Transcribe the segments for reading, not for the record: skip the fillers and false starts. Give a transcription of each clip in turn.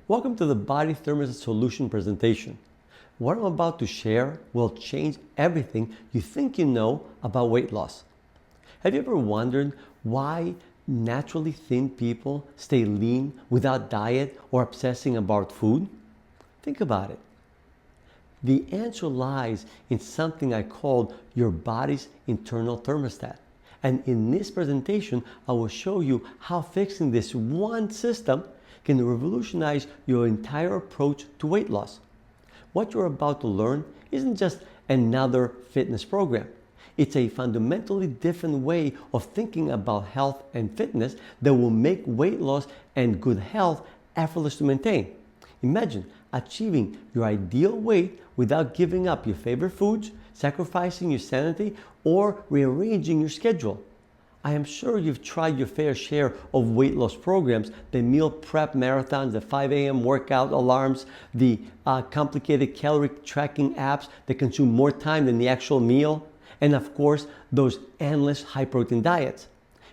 Welcome to the Body Thermostat Solution presentation. What I'm about to share will change everything you think you know about weight loss. Have you ever wondered why naturally thin people stay lean without diet or obsessing about food? Think about it. The answer lies in something I call your body's internal thermostat. And in this presentation, I will show you how fixing this one system can revolutionize your entire approach to weight loss. What you're about to learn isn't just another fitness program. It's a fundamentally different way of thinking about health and fitness that will make weight loss and good health effortless to maintain. Imagine achieving your ideal weight without giving up your favorite foods, sacrificing your sanity, or rearranging your schedule. I am sure you've tried your fair share of weight loss programs, the meal prep marathons, the 5 a.m. workout alarms, the complicated calorie tracking apps that consume more time than the actual meal, and of course, those endless high protein diets.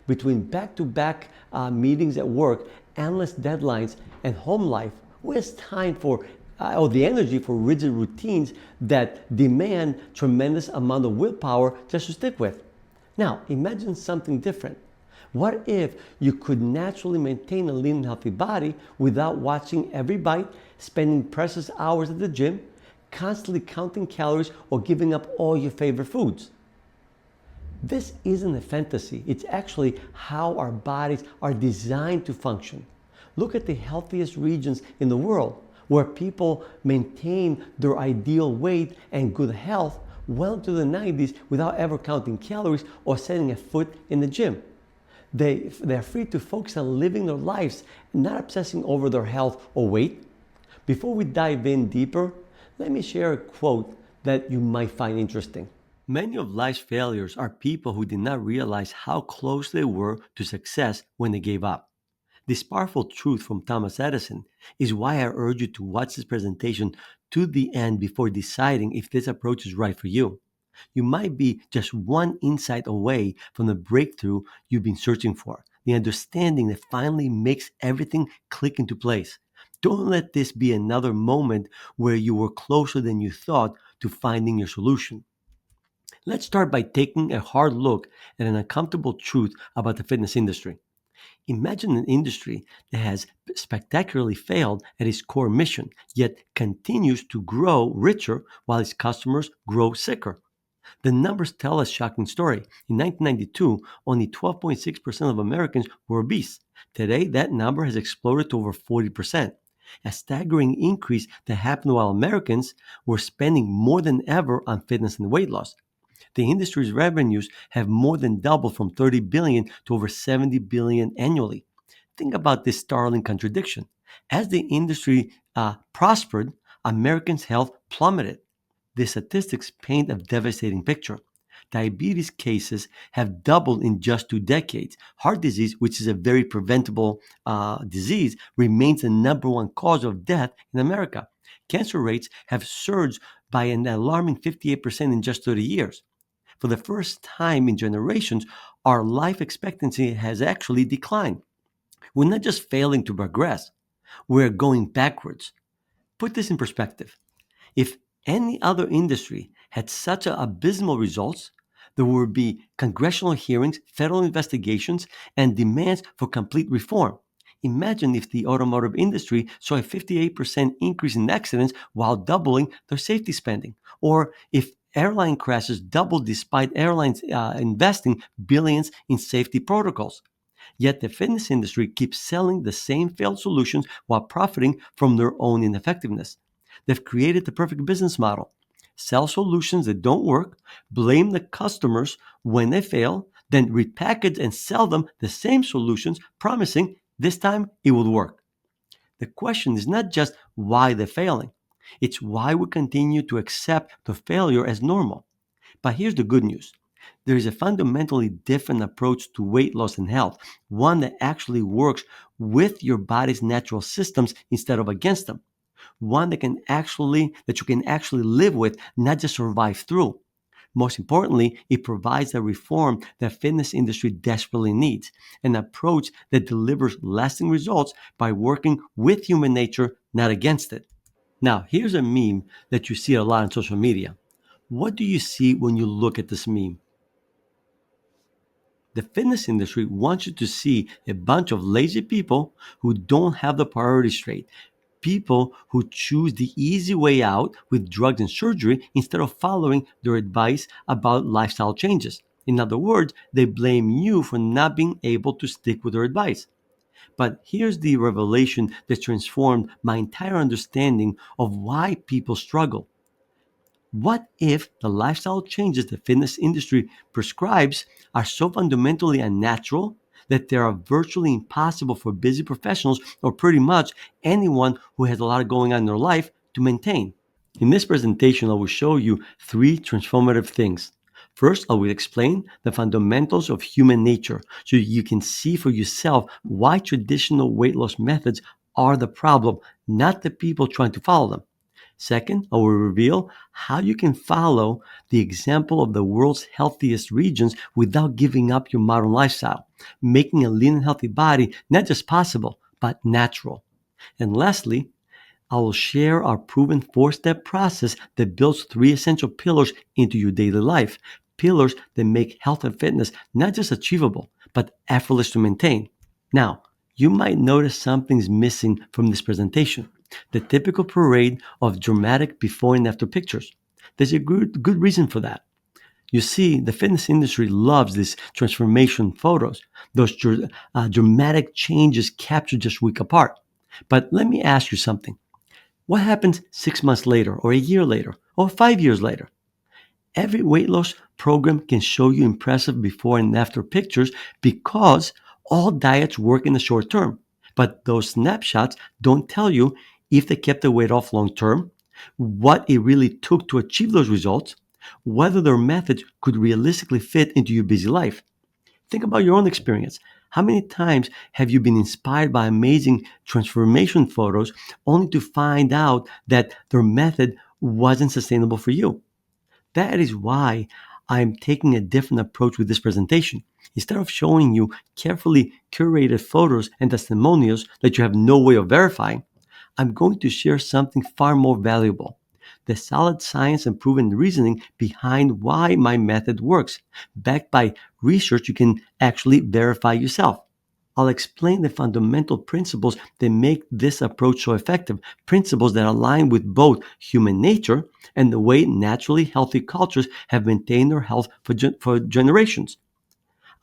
Between back-to-back meetings at work, endless deadlines, and home life, who has time for or the energy for rigid routines that demand tremendous amount of willpower just to stick with? Now, imagine something different. What if you could naturally maintain a lean and healthy body without watching every bite, spending precious hours at the gym, constantly counting calories, or giving up all your favorite foods? This isn't a fantasy. It's actually how our bodies are designed to function. Look at the healthiest regions in the world, where people maintain their ideal weight and good health well into the 90s without ever counting calories or setting a foot in the gym. They're free to focus on living their lives, not obsessing over their health or weight. Before we dive in deeper, let me share a quote that you might find interesting. Many of life's failures are people who did not realize how close they were to success when they gave up. This powerful truth from Thomas Edison is why I urge you to watch this presentation to the end before deciding if this approach is right for you. You might be just one insight away from the breakthrough you've been searching for, the understanding that finally makes everything click into place. Don't let this be another moment where you were closer than you thought to finding your solution. Let's start by taking a hard look at an uncomfortable truth about the fitness industry. Imagine an industry that has spectacularly failed at its core mission, yet continues to grow richer while its customers grow sicker. The numbers tell a shocking story. In 1992, only 12.6% of Americans were obese. Today, that number has exploded to over 40%. A staggering increase that happened while Americans were spending more than ever on fitness and weight loss. The industry's revenues have more than doubled from 30 billion to over 70 billion annually. Think about this startling contradiction. As the industry prospered, Americans' health plummeted. The statistics paint a devastating picture. Diabetes cases have doubled in just 2 decades. Heart disease, which is a very preventable disease, remains the number one cause of death in America. Cancer rates have surged by an alarming 58% in just 30 years. For the first time in generations, our life expectancy has actually declined. We're not just failing to progress, we're going backwards. Put this in perspective. If any other industry had such abysmal results, there would be congressional hearings, federal investigations, and demands for complete reform. Imagine if the automotive industry saw a 58% increase in accidents while doubling their safety spending, or if airline crashes doubled despite airlines investing billions in safety protocols. Yet the fitness industry keeps selling the same failed solutions while profiting from their own ineffectiveness. They've created the perfect business model. Sell solutions that don't work, blame the customers when they fail, then repackage and sell them the same solutions, promising this time it will work. The question is not just why they're failing, it's why we continue to accept the failure as normal. But here's the good news. There is a fundamentally different approach to weight loss and health, one that actually works with your body's natural systems instead of against them, one that you can actually live with, not just survive through. Most importantly, it provides a reform that fitness industry desperately needs, an approach that delivers lasting results by working with human nature, not against it. Now, here's a meme that you see a lot on social media. What do you see when you look at this meme? The fitness industry wants you to see a bunch of lazy people who don't have the priorities straight. People who choose the easy way out with drugs and surgery instead of following their advice about lifestyle changes. In other words, they blame you for not being able to stick with their advice. But here's the revelation that transformed my entire understanding of why people struggle. What if the lifestyle changes the fitness industry prescribes are so fundamentally unnatural that they are virtually impossible for busy professionals or pretty much anyone who has a lot going on in their life to maintain? In this presentation, I will show you three transformative things. First, I will explain the fundamentals of human nature so you can see for yourself why traditional weight loss methods are the problem, not the people trying to follow them. Second, I will reveal how you can follow the example of the world's healthiest regions without giving up your modern lifestyle, making a lean and healthy body not just possible, but natural. And lastly, I will share our proven four-step process that builds three essential pillars into your daily life. Pillars that make health and fitness not just achievable, but effortless to maintain. Now, you might notice something's missing from this presentation. The typical parade of dramatic before and after pictures. There's a good reason for that. You see, the fitness industry loves these transformation photos, those dramatic changes captured just a week apart. But let me ask you something. What happens 6 months later, or a year later, or 5 years later? Every weight loss program can show you impressive before and after pictures because all diets work in the short term. But those snapshots don't tell you if they kept the weight off long term, what it really took to achieve those results, whether their methods could realistically fit into your busy life. Think about your own experience. How many times have you been inspired by amazing transformation photos only to find out that their method wasn't sustainable for you? That is why I'm taking a different approach with this presentation. Instead of showing you carefully curated photos and testimonials that you have no way of verifying, I'm going to share something far more valuable: the solid science and proven reasoning behind why my method works, backed by research you can actually verify yourself. I'll explain the fundamental principles that make this approach so effective, principles that align with both human nature and the way naturally healthy cultures have maintained their health for generations.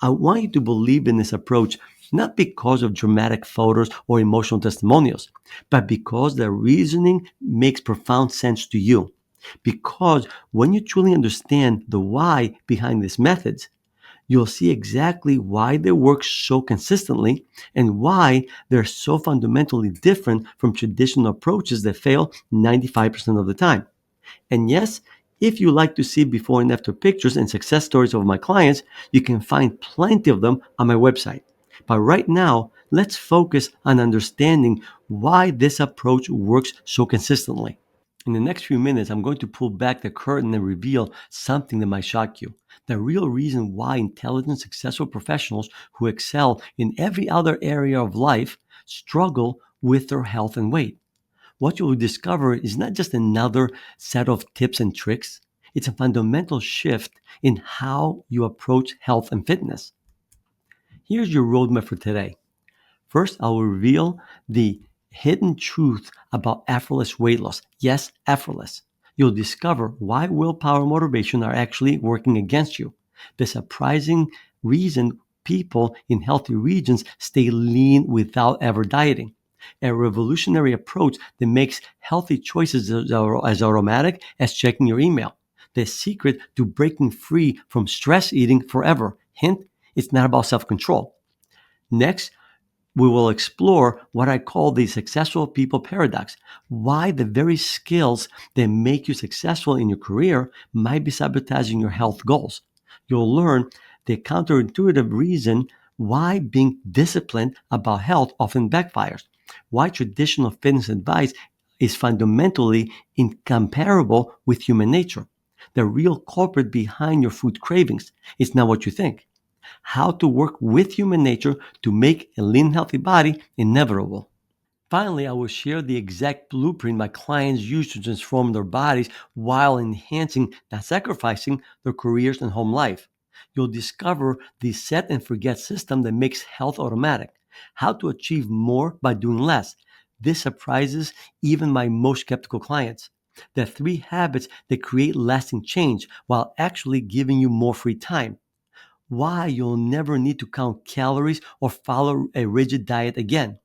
I want you to believe in this approach not because of dramatic photos or emotional testimonials, but because the reasoning makes profound sense to you. Because when you truly understand the why behind these methods, you'll see exactly why they work so consistently and why they're so fundamentally different from traditional approaches that fail 95% of the time. And yes, if you like to see before and after pictures and success stories of my clients, you can find plenty of them on my website. But right now, let's focus on understanding why this approach works so consistently. In the next few minutes, I'm going to pull back the curtain and reveal something that might shock you. The real reason why intelligent, successful professionals who excel in every other area of life struggle with their health and weight. What you will discover is not just another set of tips and tricks, it's a fundamental shift in how you approach health and fitness. Here's your roadmap for today. First, I will reveal the hidden truth about effortless weight loss. Yes, effortless. You'll discover why willpower and motivation are actually working against you. The surprising reason people in healthy regions stay lean without ever dieting. A revolutionary approach that makes healthy choices as automatic as checking your email. The secret to breaking free from stress eating forever. Hint, it's not about self control. Next, we will explore what I call the successful people paradox, why the very skills that make you successful in your career might be sabotaging your health goals. You'll learn the counterintuitive reason why being disciplined about health often backfires, why traditional fitness advice is fundamentally incomparable with human nature. The real culprit behind your food cravings is not what you think. How to work with human nature to make a lean, healthy body inevitable. Finally, I will share the exact blueprint my clients use to transform their bodies while enhancing, not sacrificing, their careers and home life. You'll discover the set and forget system that makes health automatic, how to achieve more by doing less. This surprises even my most skeptical clients. The three habits that create lasting change while actually giving you more free time. Why you'll never need to count calories or follow a rigid diet again.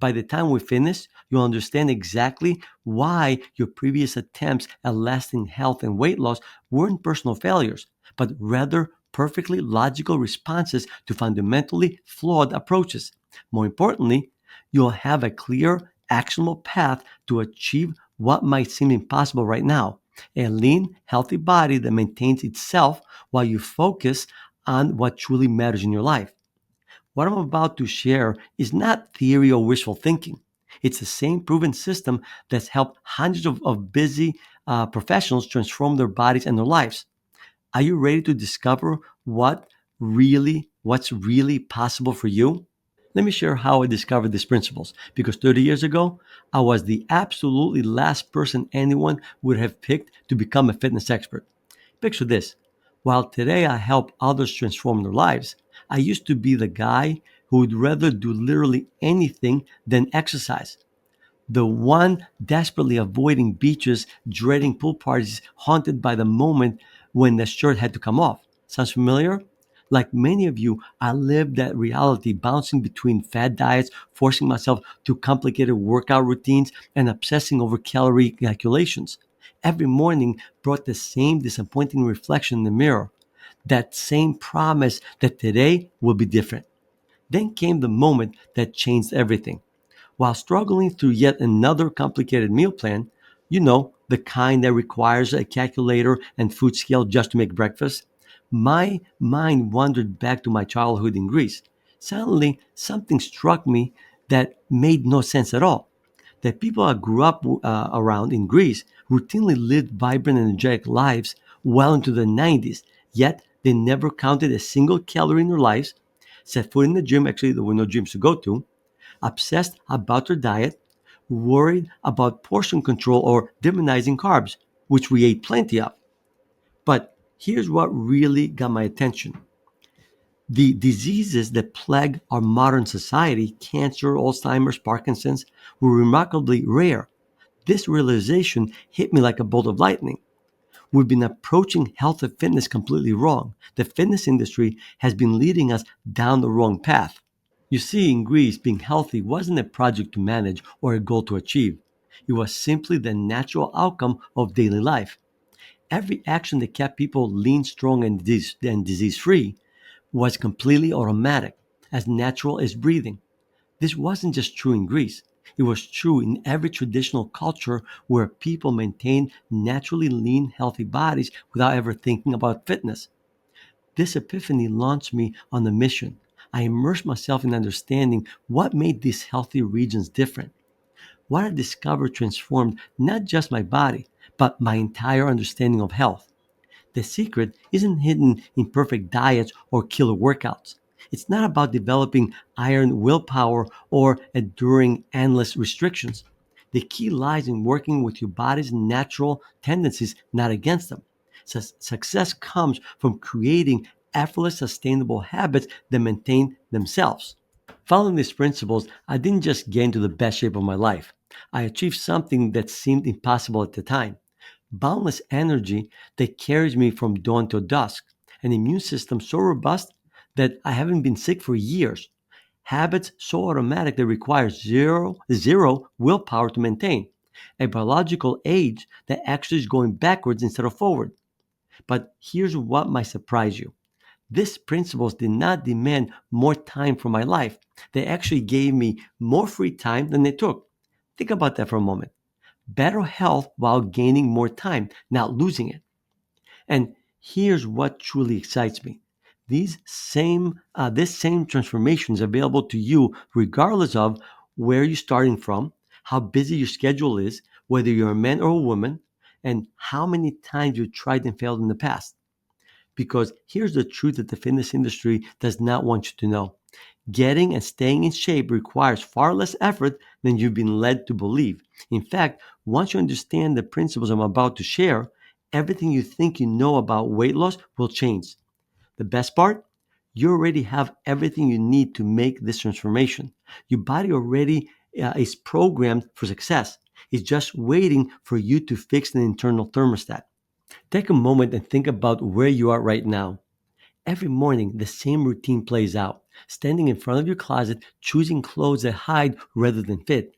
By the time we finish, you'll understand exactly why your previous attempts at lasting health and weight loss weren't personal failures, but rather perfectly logical responses to fundamentally flawed approaches. More importantly, you'll have a clear, actionable path to achieve what might seem impossible right now: a lean, healthy body that maintains itself while you focus on what truly matters in your life. What I'm about to share is not theory or wishful thinking. It's the same proven system that's helped hundreds of busy professionals transform their bodies and their lives. Are you ready to discover what's really possible for you? Let me share how I discovered these principles. Because 30 years ago, I was the absolutely last person anyone would have picked to become a fitness expert. Picture this. While today I help others transform their lives, I used to be the guy who would rather do literally anything than exercise. The one desperately avoiding beaches, dreading pool parties, haunted by the moment when the shirt had to come off. Sounds familiar? Like many of you, I lived that reality, bouncing between fad diets, forcing myself to complicated workout routines, and obsessing over calorie calculations. Every morning brought the same disappointing reflection in the mirror, that same promise that today will be different. Then came the moment that changed everything. While struggling through yet another complicated meal plan, the kind that requires a calculator and food scale just to make breakfast, my mind wandered back to my childhood in Greece. Suddenly, something struck me that made no sense at all. The people I grew up around in Greece routinely lived vibrant and energetic lives well into the 90s, yet they never counted a single calorie in their lives, set foot in the gym. Actually, there were no gyms to go to, obsessed about their diet, worried about portion control, or demonizing carbs, which we ate plenty of. But here's what really got my attention. The diseases that plague our modern society, cancer, Alzheimer's, Parkinson's, were remarkably rare. This realization hit me like a bolt of lightning. We've been approaching health and fitness completely wrong. The fitness industry has been leading us down the wrong path. You see, in Greece, being healthy wasn't a project to manage or a goal to achieve. It was simply the natural outcome of daily life. Every action that kept people lean, strong, and disease free was completely automatic, as natural as breathing. This wasn't just true in Greece. It was true in every traditional culture where people maintained naturally lean, healthy bodies without ever thinking about fitness. This epiphany launched me on a mission. I immersed myself in understanding what made these healthy regions different. What I discovered transformed not just my body, but my entire understanding of health. The secret isn't hidden in perfect diets or killer workouts. It's not about developing iron willpower or enduring endless restrictions. The key lies in working with your body's natural tendencies, not against them. Success comes from creating effortless, sustainable habits that maintain themselves. Following these principles, I didn't just get into the best shape of my life. I achieved something that seemed impossible at the time: boundless energy that carries me from dawn till dusk, an immune system so robust that I haven't been sick for years, habits so automatic they require zero willpower to maintain, a biological age that actually is going backwards instead of forward. But here's what might surprise you. These principles did not demand more time for my life. They actually gave me more free time than they took. Think about that for a moment. Better health while gaining more time, not losing it. And here's what truly excites me. This same transformation is available to you regardless of where you're starting from, how busy your schedule is, whether you're a man or a woman, and how many times you tried and failed in the past. Because here's the truth that the fitness industry does not want you to know. Getting and staying in shape requires far less effort than you've been led to believe. In fact, once you understand the principles I'm about to share, everything you think you know about weight loss will change. The best part? You already have everything you need to make this transformation. Your body already is programmed for success. It's just waiting for you to fix an internal thermostat. Take a moment and think about where you are right now. Every morning, the same routine plays out. Standing in front of your closet, choosing clothes that hide rather than fit,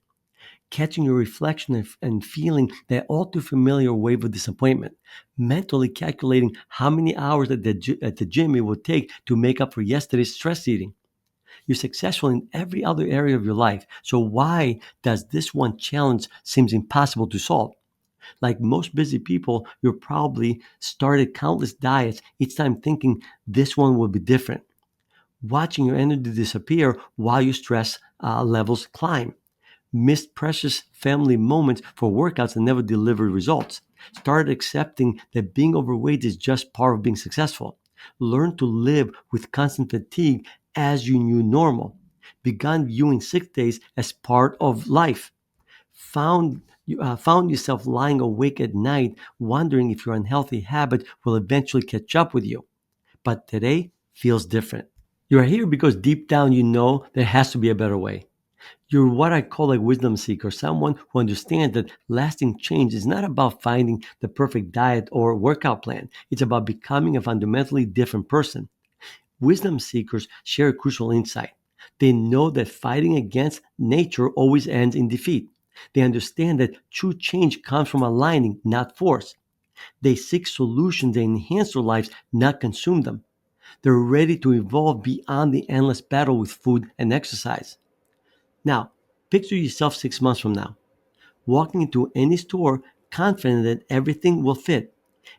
catching your reflection and feeling that all too familiar wave of disappointment, mentally calculating how many hours at the gym it would take to make up for yesterday's stress eating. You're successful in every other area of your life. So why does this one challenge seems impossible to solve? Like most busy people, you probably started countless diets, each time thinking this one will be different. Watching your energy disappear while your stress levels climb. Missed precious family moments for workouts that never delivered results. Started accepting that being overweight is just part of being successful. Learn to live with constant fatigue as your new normal. Began viewing sick days as part of life. Found yourself lying awake at night wondering if your unhealthy habit will eventually catch up with you. But today feels different. You are here because deep down you know there has to be a better way. You're what I call a wisdom seeker, someone who understands that lasting change is not about finding the perfect diet or workout plan. It's about becoming a fundamentally different person. Wisdom seekers share a crucial insight. They know that fighting against nature always ends in defeat. They understand that true change comes from aligning, not force. They seek solutions that enhance their lives, not consume them. They're ready to evolve beyond the endless battle with food and exercise. Now, picture yourself 6 months from now, walking into any store confident that everything will fit,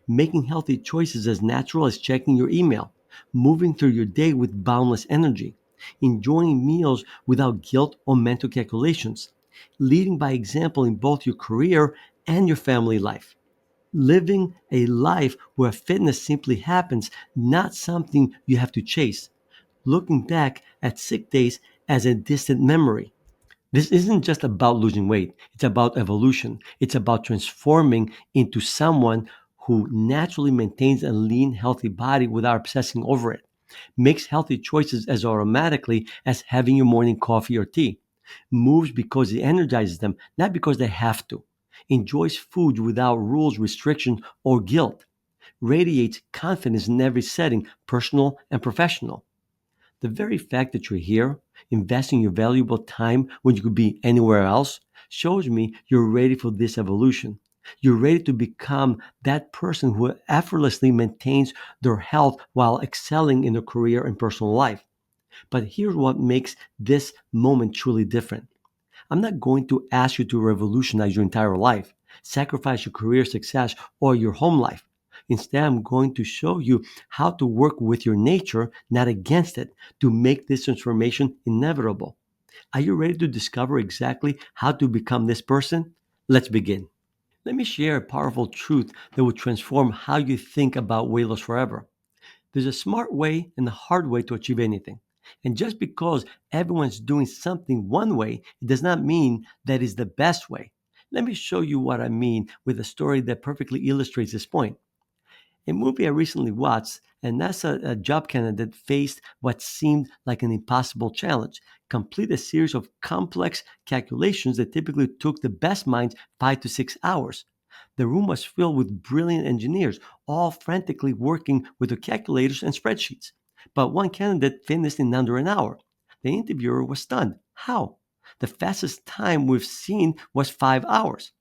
making healthy choices as natural as checking your email, moving through your day with boundless energy, enjoying meals without guilt or mental calculations, leading by example in both your career and your family life, living a life where fitness simply happens, not something you have to chase, looking back at sick days as a distant memory. This isn't just about losing weight. It's about evolution. It's about transforming into someone who naturally maintains a lean, healthy body without obsessing over it. Makes healthy choices as automatically as having your morning coffee or tea. Moves because it energizes them, not because they have to. Enjoys food without rules, restriction, or guilt. Radiates confidence in every setting, personal and professional. The very fact that you're here, investing your valuable time when you could be anywhere else, shows me you're ready for this evolution. You're ready to become that person who effortlessly maintains their health while excelling in their career and personal life. But here's what makes this moment truly different. I'm not going to ask you to revolutionize your entire life, sacrifice your career success, or your home life. Instead, I'm going to show you how to work with your nature, not against it, to make this transformation inevitable. Are you ready to discover exactly how to become this person? Let's begin. Let me share a powerful truth that will transform how you think about weight loss forever. There's a smart way and a hard way to achieve anything. And just because everyone's doing something one way, it does not mean that is the best way. Let me show you what I mean with a story that perfectly illustrates this point. A movie I recently watched, and NASA a job candidate faced what seemed like an impossible challenge. Complete a series of complex calculations that typically took the best minds 5 to 6 hours. The room was filled with brilliant engineers, all frantically working with their calculators and spreadsheets. But one candidate finished in under an hour. The interviewer was stunned. How? The fastest time we've seen was 5 hours.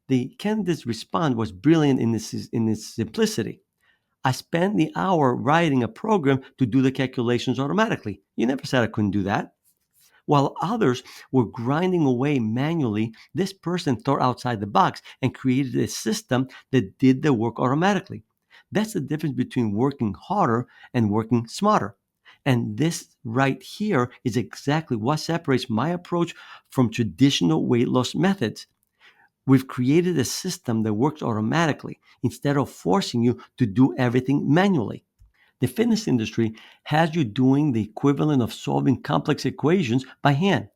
The candidate's response was brilliant in its simplicity. I spent the hour writing a program to do the calculations automatically. You never said I couldn't do that. While others were grinding away manually, this person thought outside the box and created a system that did the work automatically. That's the difference between working harder and working smarter. And this right here is exactly what separates my approach from traditional weight loss methods. We've created a system that works automatically instead of forcing you to do everything manually. The fitness industry has you doing the equivalent of solving complex equations by hand,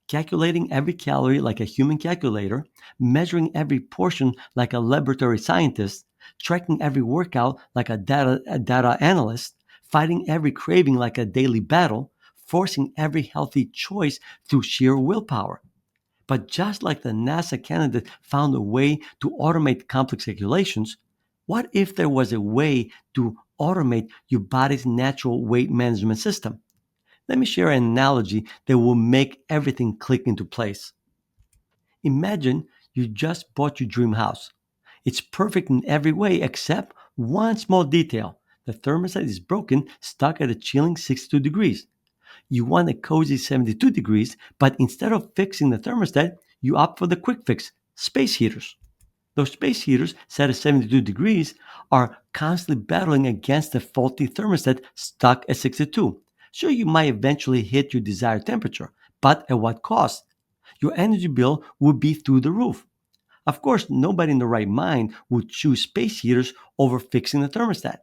calculating every calorie like a human calculator, measuring every portion like a laboratory scientist, tracking every workout like a data analyst, fighting every craving like a daily battle, forcing every healthy choice through sheer willpower. But just like the NASA candidate found a way to automate complex calculations, what if there was a way to automate your body's natural weight management system? Let me share an analogy that will make everything click into place. Imagine you just bought your dream house. It's perfect in every way except one small detail. The thermostat is broken, stuck at a chilling 62 degrees. You want a cozy 72 degrees, but instead of fixing the thermostat, you opt for the quick fix space heaters. Those space heaters set at 72 degrees are constantly battling against the faulty thermostat stuck at 62. Sure, you might eventually hit your desired temperature, but at what cost? Your energy bill would be through the roof. Of course, nobody in the right mind would choose space heaters over fixing the thermostat.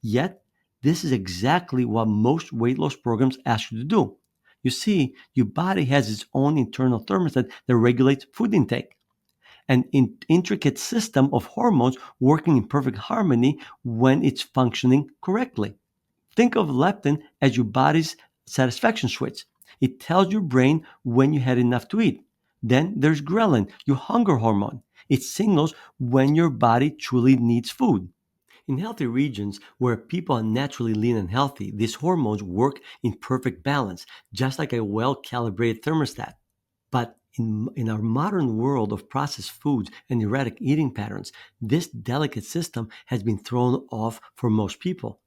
Yet, this is exactly what most weight loss programs ask you to do. You see, your body has its own internal thermostat that regulates food intake, an intricate system of hormones working in perfect harmony when it's functioning correctly. Think of leptin as your body's satisfaction switch. It tells your brain when you had enough to eat. Then there's ghrelin, your hunger hormone. It signals when your body truly needs food. In healthy regions where people are naturally lean and healthy, these hormones work in perfect balance, just like a well calibrated thermostat. But in our modern world of processed foods and erratic eating patterns, this delicate system has been thrown off for most people.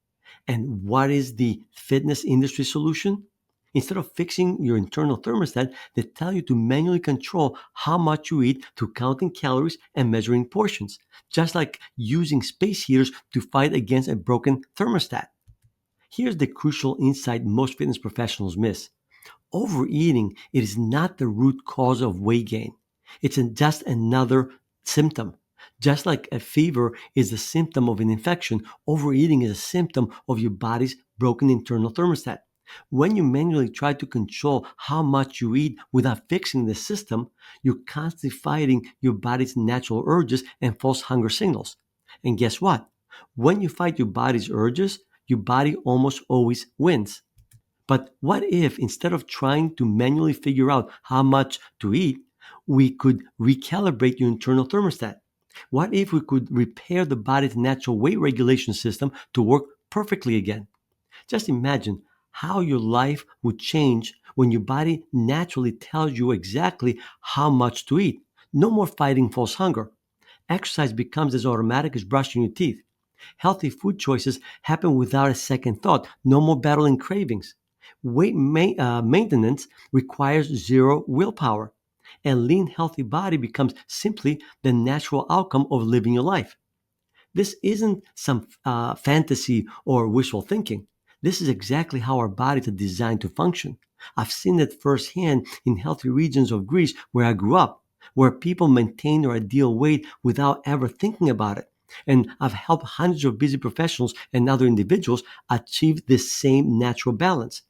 And what is the fitness industry solution? Instead of fixing your internal thermostat, they tell you to manually control how much you eat through counting calories and measuring portions, just like using space heaters to fight against a broken thermostat. Here's the crucial insight most fitness professionals miss. Overeating it is not the root cause of weight gain. It's just another symptom. Just like a fever is a symptom of an infection, overeating is a symptom of your body's broken internal thermostat. When you manually try to control how much you eat without fixing the system, you're constantly fighting your body's natural urges and false hunger signals. And guess what? When you fight your body's urges, your body almost always wins. But what if instead of trying to manually figure out how much to eat, we could recalibrate your internal thermostat? What if we could repair the body's natural weight regulation system to work perfectly again? Just imagine how your life would change when your body naturally tells you exactly how much to eat. No more fighting false hunger. Exercise becomes as automatic as brushing your teeth. Healthy food choices happen without a second thought. No more battling cravings. Maintenance requires zero willpower. A lean, healthy body becomes simply the natural outcome of living your life. This isn't some fantasy or wishful thinking. This is exactly how our bodies are designed to function. I've seen it firsthand in healthy regions of Greece where I grew up, where people maintain their ideal weight without ever thinking about it. And I've helped hundreds of busy professionals and other individuals achieve this same natural balance.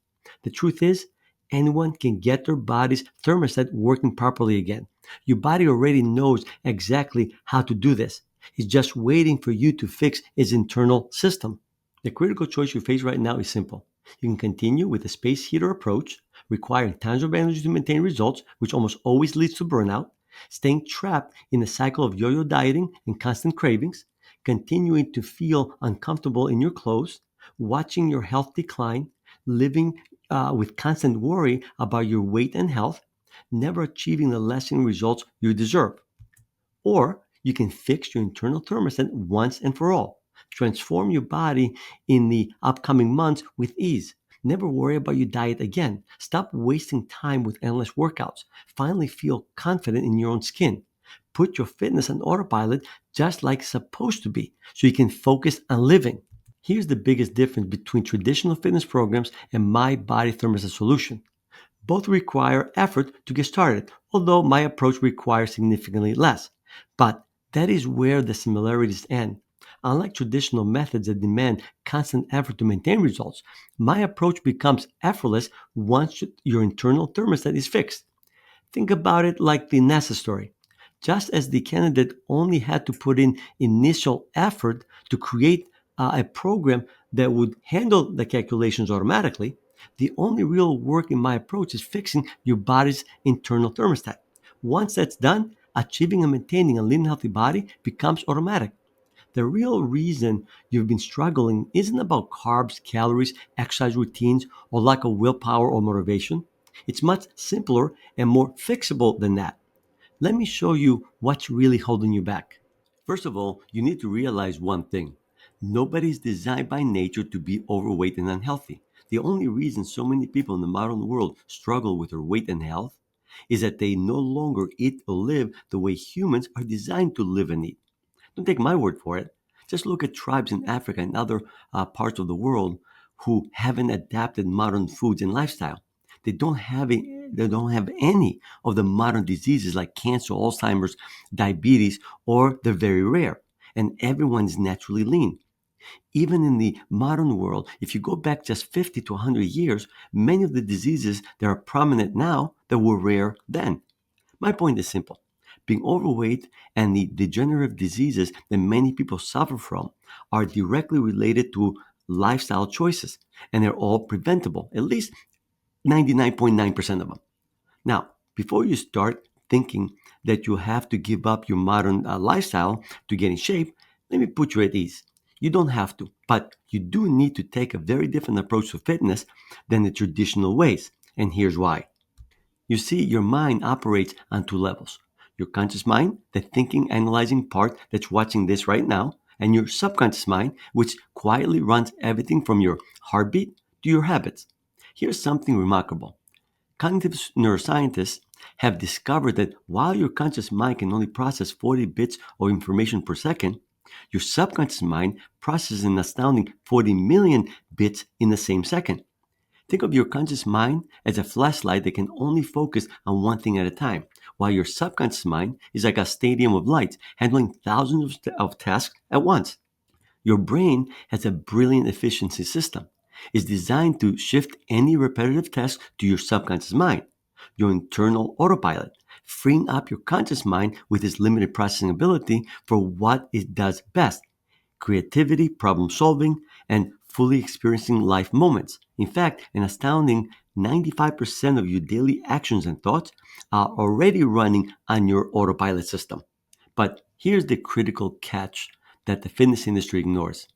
The truth is, anyone can get their body's thermostat working properly again. Your body already knows exactly how to do this. It's just waiting for you to fix its internal system. The critical choice you face right now is simple. You can continue with the space heater approach, requiring tons of energy to maintain results, which almost always leads to burnout, staying trapped in a cycle of yo yo dieting and constant cravings, continuing to feel uncomfortable in your clothes, watching your health decline, living with constant worry about your weight and health, never achieving the lasting results you deserve. Or you can fix your internal thermostat once and for all. Transform your body in the upcoming months with ease. Never worry about your diet again. Stop wasting time with endless workouts. Finally feel confident in your own skin. Put your fitness on autopilot just like it's supposed to be so you can focus on living. Here's the biggest difference between traditional fitness programs and my body thermostat solution. Both require effort to get started, although my approach requires significantly less. But that is where the similarities end. Unlike traditional methods that demand constant effort to maintain results, my approach becomes effortless once your internal thermostat is fixed. Think about it like the NASA story. Just as the candidate only had to put in initial effort to create a program that would handle the calculations automatically, the only real work in my approach is fixing your body's internal thermostat. Once that's done, achieving and maintaining a lean and healthy body becomes automatic. The real reason you've been struggling isn't about carbs, calories, exercise routines, or lack of willpower or motivation. It's much simpler and more fixable than that. Let me show you what's really holding you back. First of all, you need to realize one thing. Nobody's designed by nature to be overweight and unhealthy. The only reason so many people in the modern world struggle with their weight and health is that they no longer eat or live the way humans are designed to live and eat. Don't take my word for it. Just look at tribes in Africa and other parts of the world who haven't adapted modern foods and lifestyle. They don't have any of the modern diseases like cancer, Alzheimer's, diabetes, or they're very rare. And everyone's naturally lean. Even in the modern world, if you go back just 50 to 100 years, many of the diseases that are prominent now that were rare then. My point is simple. Being overweight and the degenerative diseases that many people suffer from are directly related to lifestyle choices, and they're all preventable, at least 99.9% of them. Now, before you start thinking that you have to give up your modern lifestyle to get in shape, let me put you at ease. You don't have to, but you do need to take a very different approach to fitness than the traditional ways, and here's why. You see, your mind operates on two levels: your conscious mind, the thinking, analyzing part that's watching this right now, and your subconscious mind, which quietly runs everything from your heartbeat to your habits. Here's something remarkable. Cognitive neuroscientists have discovered that while your conscious mind can only process 40 bits of information per second, your subconscious mind processes an astounding 40 million bits in the same second. Think of your conscious mind as a flashlight that can only focus on one thing at a time, while your subconscious mind is like a stadium of lights handling thousands of tasks at once. Your brain has a brilliant efficiency system. It's designed to shift any repetitive task to your subconscious mind, your internal autopilot, freeing up your conscious mind with its limited processing ability for what it does best: creativity, problem solving, and fully experiencing life moments. In fact, an astounding 95% of your daily actions and thoughts are already running on your autopilot system. But here's the critical catch that the fitness industry ignores.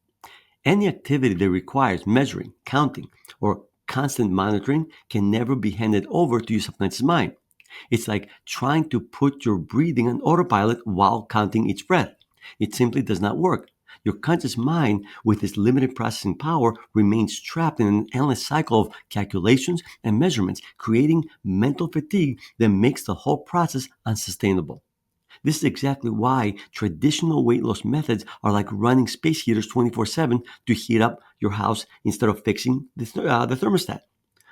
Any activity that requires measuring, counting, or constant monitoring can never be handed over to your subconscious mind. It's like trying to put your breathing on autopilot while counting each breath. It simply does not work. Your conscious mind, with its limited processing power, remains trapped in an endless cycle of calculations and measurements, creating mental fatigue that makes the whole process unsustainable. This is exactly why traditional weight loss methods are like running space heaters 24/7 to heat up your house instead of fixing the thermostat.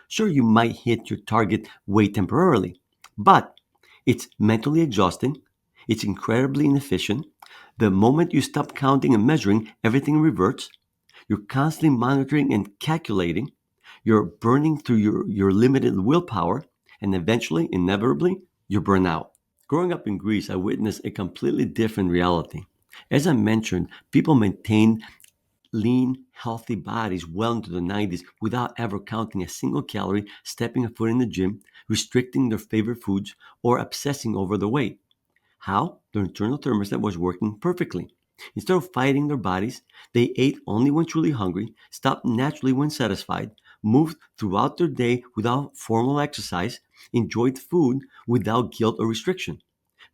Sure, you might hit your target weight temporarily, but it's mentally exhausting, it's incredibly inefficient. The moment you stop counting and measuring, everything reverts. You're constantly monitoring and calculating. You're burning through your limited willpower, and eventually, inevitably, you burn out. Growing up in Greece, I witnessed a completely different reality. As I mentioned, people maintained lean, healthy bodies well into the 90s without ever counting a single calorie, stepping a foot in the gym, restricting their favorite foods, or obsessing over their weight. How? Their internal thermostat was working perfectly. Instead of fighting their bodies, they ate only when truly hungry, stopped naturally when satisfied, moved throughout their day without formal exercise, enjoyed food without guilt or restriction.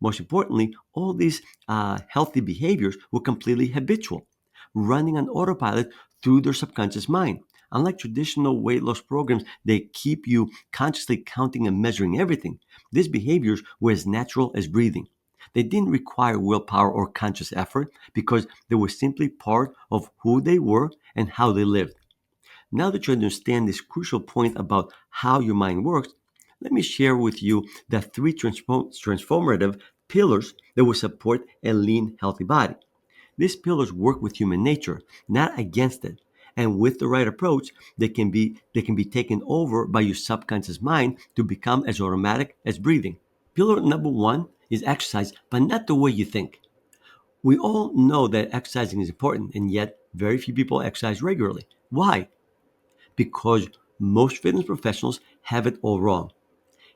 Most importantly, all these healthy behaviors were completely habitual, running on autopilot through their subconscious mind. Unlike traditional weight loss programs, they keep you consciously counting and measuring everything. These behaviors were as natural as breathing. They didn't require willpower or conscious effort because they were simply part of who they were and how they lived. Now that you understand this crucial point about how your mind works, let me share with you the three transformative pillars that will support a lean, healthy body. These pillars work with human nature, not against it. And with the right approach, they can be taken over by your subconscious mind to become as automatic as breathing. Pillar number one is exercise, but not the way you think. We all know that exercising is important, and yet very few people exercise regularly. Why? Because most fitness professionals have it all wrong.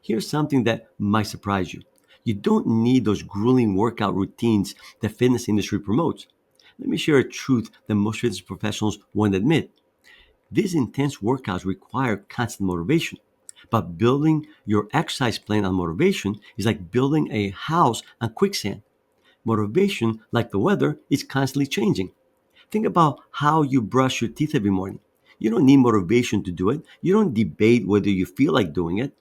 Here's something that might surprise you. You don't need those grueling workout routines the fitness industry promotes. Let me share a truth that most fitness professionals won't admit. These intense workouts require constant motivation. But building your exercise plan on motivation is like building a house on quicksand. Motivation, like the weather, is constantly changing. Think about how you brush your teeth every morning. You don't need motivation to do it. You don't debate whether you feel like doing it.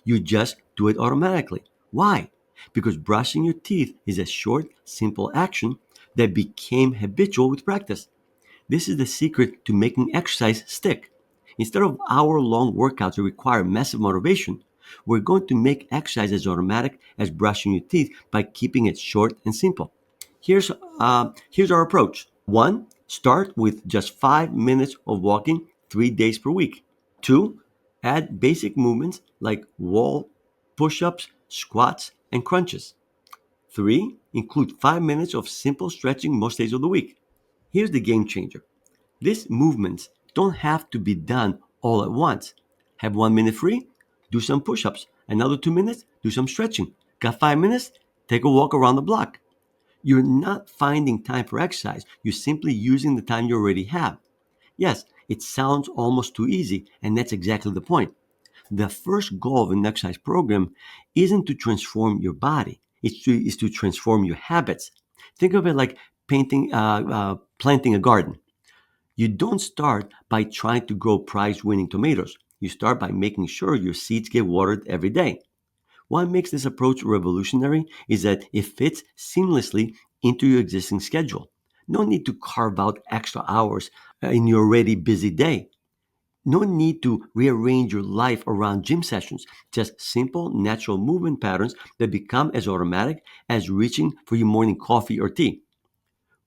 You just do it automatically. Why? Because brushing your teeth is a short, simple action that became habitual with practice. This is the secret to making exercise stick. Instead of hour-long workouts that require massive motivation, we're going to make exercise as automatic as brushing your teeth by keeping it short and simple. Here's our approach. One, start with just 5 minutes of walking 3 days per week. Two, add basic movements like wall push-ups, squats, and crunches. Three, include 5 minutes of simple stretching most days of the week. Here's the game changer. These movements don't have to be done all at once. Have 1 minute free? Do some push ups. Another 2 minutes? Do some stretching. Got 5 minutes? Take a walk around the block. You're not finding time for exercise. You're simply using the time you already have. Yes, it sounds almost too easy, and that's exactly the point. The first goal of an exercise program isn't to transform your body, it's to transform your habits. Think of it like planting a garden. You don't start by trying to grow prize winning tomatoes. You start by making sure your seeds get watered every day. What makes this approach revolutionary is that it fits seamlessly into your existing schedule. No need to carve out extra hours in your already busy day. No need to rearrange your life around gym sessions. Just simple, natural movement patterns that become as automatic as reaching for your morning coffee or tea.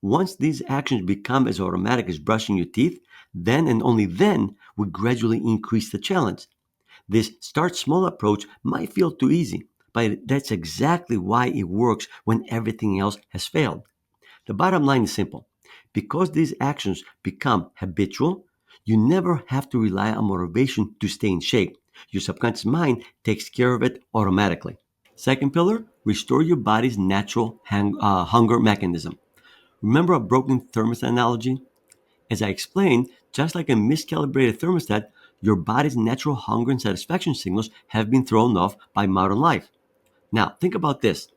Once these actions become as automatic as brushing your teeth, then and only then we gradually increase the challenge. This start small approach might feel too easy, but that's exactly why it works when everything else has failed. The bottom line is simple. Because these actions become habitual, you never have to rely on motivation to stay in shape. Your subconscious mind takes care of it automatically. Second pillar, restore your body's natural hunger mechanism. Remember a broken thermostat analogy? As I explained, just like a miscalibrated thermostat, your body's natural hunger and satisfaction signals have been thrown off by modern life. Now, think about this.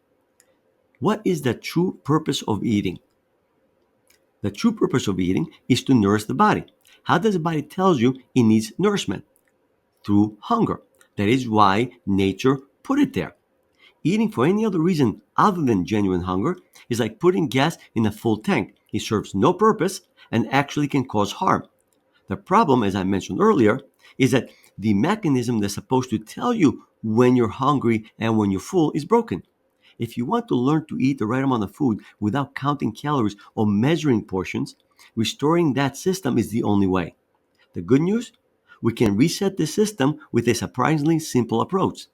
What is the true purpose of eating? The true purpose of eating is to nourish the body. How does the body tell you it needs nourishment? Through hunger. That is why nature put it there. Eating for any other reason other than genuine hunger is like putting gas in a full tank. It serves no purpose and actually can cause harm. The problem, as I mentioned earlier, is that the mechanism that's supposed to tell you when you're hungry and when you're full is broken. If you want to learn to eat the right amount of food without counting calories or measuring portions, restoring that system is the only way. The good news? We can reset the system with a surprisingly simple approach.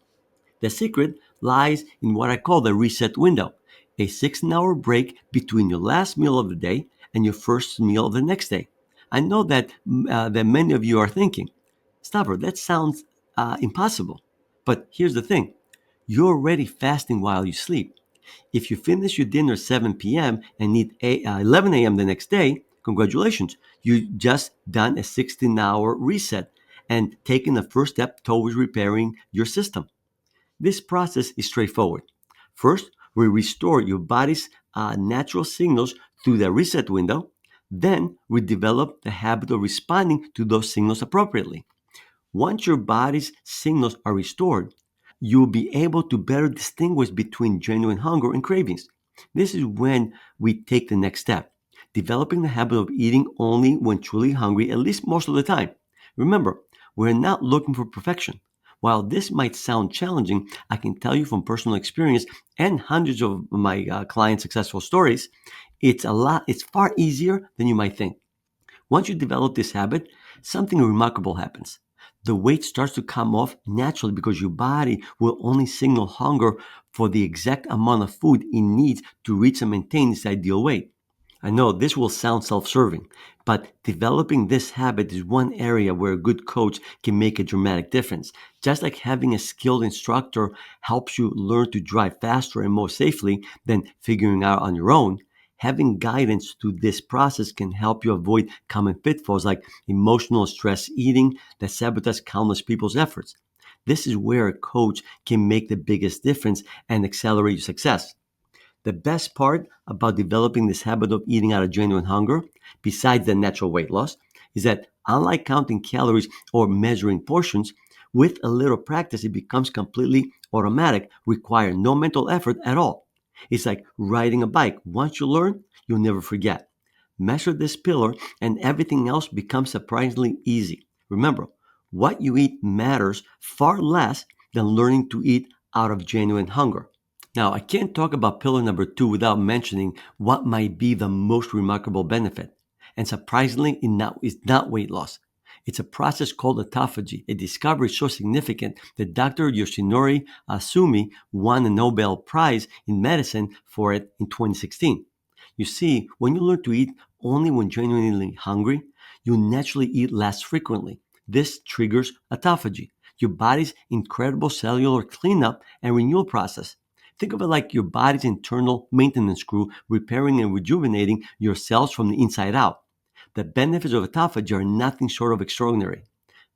The secret lies in what I call the reset window, a 16-hour break between your last meal of the day and your first meal of the next day. I know that many of you are thinking, Stavro, that sounds impossible. But here's the thing, you're already fasting while you sleep. If you finish your dinner at 7 p.m. and need 11 a.m. the next day, congratulations, you just done a 16-hour reset and taken the first step towards repairing your system. This process is straightforward. First, we restore your body's natural signals through the reset window. Then, we develop the habit of responding to those signals appropriately. Once your body's signals are restored, you'll be able to better distinguish between genuine hunger and cravings. This is when we take the next step, developing the habit of eating only when truly hungry, at least most of the time. Remember, we're not looking for perfection. While this might sound challenging, I can tell you from personal experience and hundreds of my clients' successful stories, it's far easier than you might think. Once you develop this habit, something remarkable happens. The weight starts to come off naturally because your body will only signal hunger for the exact amount of food it needs to reach and maintain its ideal weight. I know this will sound self serving, but developing this habit is one area where a good coach can make a dramatic difference. Just like having a skilled instructor helps you learn to drive faster and more safely than figuring out on your own, having guidance through this process can help you avoid common pitfalls like emotional stress eating that sabotage countless people's efforts. This is where a coach can make the biggest difference and accelerate your success. The best part about developing this habit of eating out of genuine hunger, besides the natural weight loss, is that unlike counting calories or measuring portions, with a little practice, it becomes completely automatic, require no mental effort at all. It's like riding a bike. Once you learn, you'll never forget. Measure this pillar, and everything else becomes surprisingly easy. Remember, what you eat matters far less than learning to eat out of genuine hunger. Now, I can't talk about pillar number two without mentioning what might be the most remarkable benefit. And surprisingly, it's not weight loss. It's a process called autophagy, a discovery so significant that Dr. Yoshinori Asumi won a Nobel Prize in medicine for it in 2016. You see, when you learn to eat only when genuinely hungry, you naturally eat less frequently. This triggers autophagy, your body's incredible cellular cleanup and renewal process. Think of it like your body's internal maintenance crew repairing and rejuvenating your cells from the inside out. The benefits of autophagy are nothing short of extraordinary.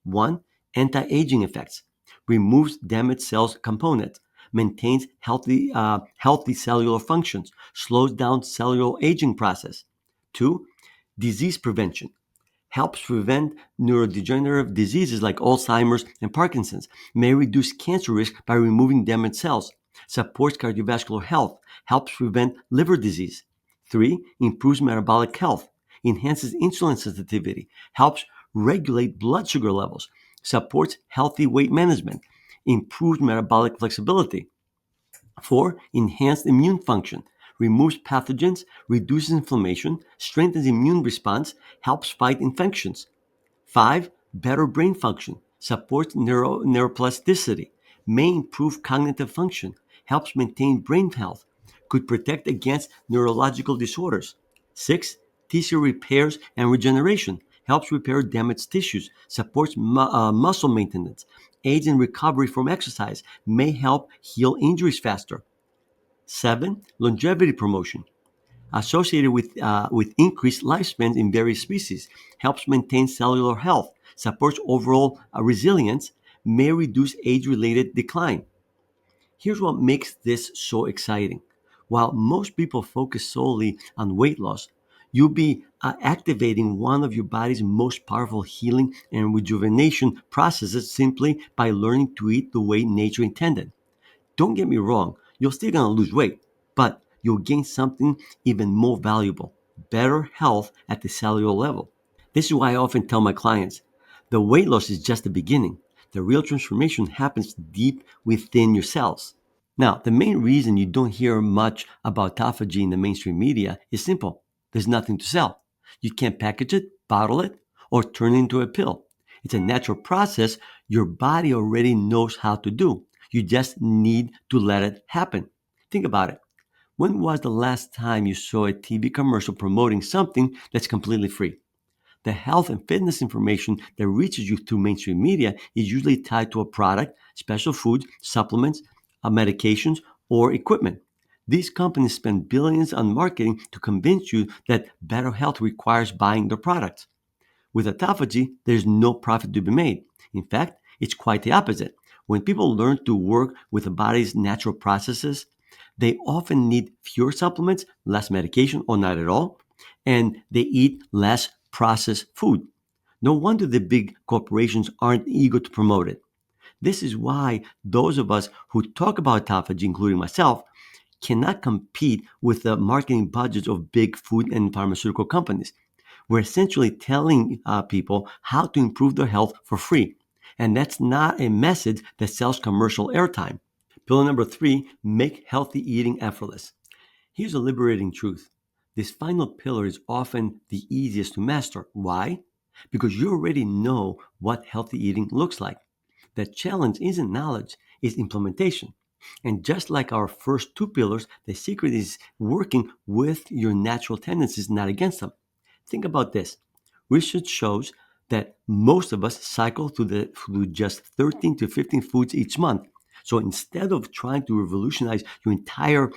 One, anti-aging effects. Removes damaged cells components, maintains healthy cellular functions, slows down cellular aging process. Two, disease prevention helps prevent neurodegenerative diseases like Alzheimer's and Parkinson's, may reduce cancer risk by removing damaged cells, supports cardiovascular health, helps prevent liver disease. Three, improves metabolic health, enhances insulin sensitivity, helps regulate blood sugar levels, supports healthy weight management, improves metabolic flexibility. Four, enhanced immune function, removes pathogens, reduces inflammation, strengthens immune response, helps fight infections. Five, better brain function, supports neuroplasticity, may improve cognitive function, helps maintain brain health, could protect against neurological disorders. Six, tissue repairs and regeneration, helps repair damaged tissues, supports muscle maintenance, aids in recovery from exercise, may help heal injuries faster. Seven, longevity promotion, associated with increased lifespans in various species, helps maintain cellular health, supports overall resilience, may reduce age-related decline. Here's what makes this so exciting. While most people focus solely on weight loss, you'll be activating one of your body's most powerful healing and rejuvenation processes simply by learning to eat the way nature intended. Don't get me wrong, you're still gonna lose weight, but you'll gain something even more valuable, better health at the cellular level. This is why I often tell my clients the weight loss is just the beginning. The real transformation happens deep within your cells. Now, the main reason you don't hear much about autophagy in the mainstream media is simple. There's nothing to sell. You can't package it, bottle it, or turn it into a pill. It's a natural process your body already knows how to do. You just need to let it happen. Think about it. When was the last time you saw a TV commercial promoting something that's completely free? The health and fitness information that reaches you through mainstream media is usually tied to a product, special foods, supplements, medications, or equipment. These companies spend billions on marketing to convince you that better health requires buying their products. With autophagy, there's no profit to be made. In fact, it's quite the opposite. When people learn to work with the body's natural processes, they often need fewer supplements, less medication, or not at all, and they eat less processed food. No wonder the big corporations aren't eager to promote it. This is why those of us who talk about autophagy, including myself, cannot compete with the marketing budgets of big food and pharmaceutical companies. We're essentially telling people how to improve their health for free. And that's not a message that sells commercial airtime. Pillar number three, make healthy eating effortless. Here's a liberating truth. This final pillar is often the easiest to master. Why? Because you already know what healthy eating looks like. The challenge isn't knowledge, it's implementation. And just like our first two pillars, the secret is working with your natural tendencies, not against them. Think about this. Research shows that most of us cycle through just 13 to 15 foods each month. So instead of trying to revolutionize your entire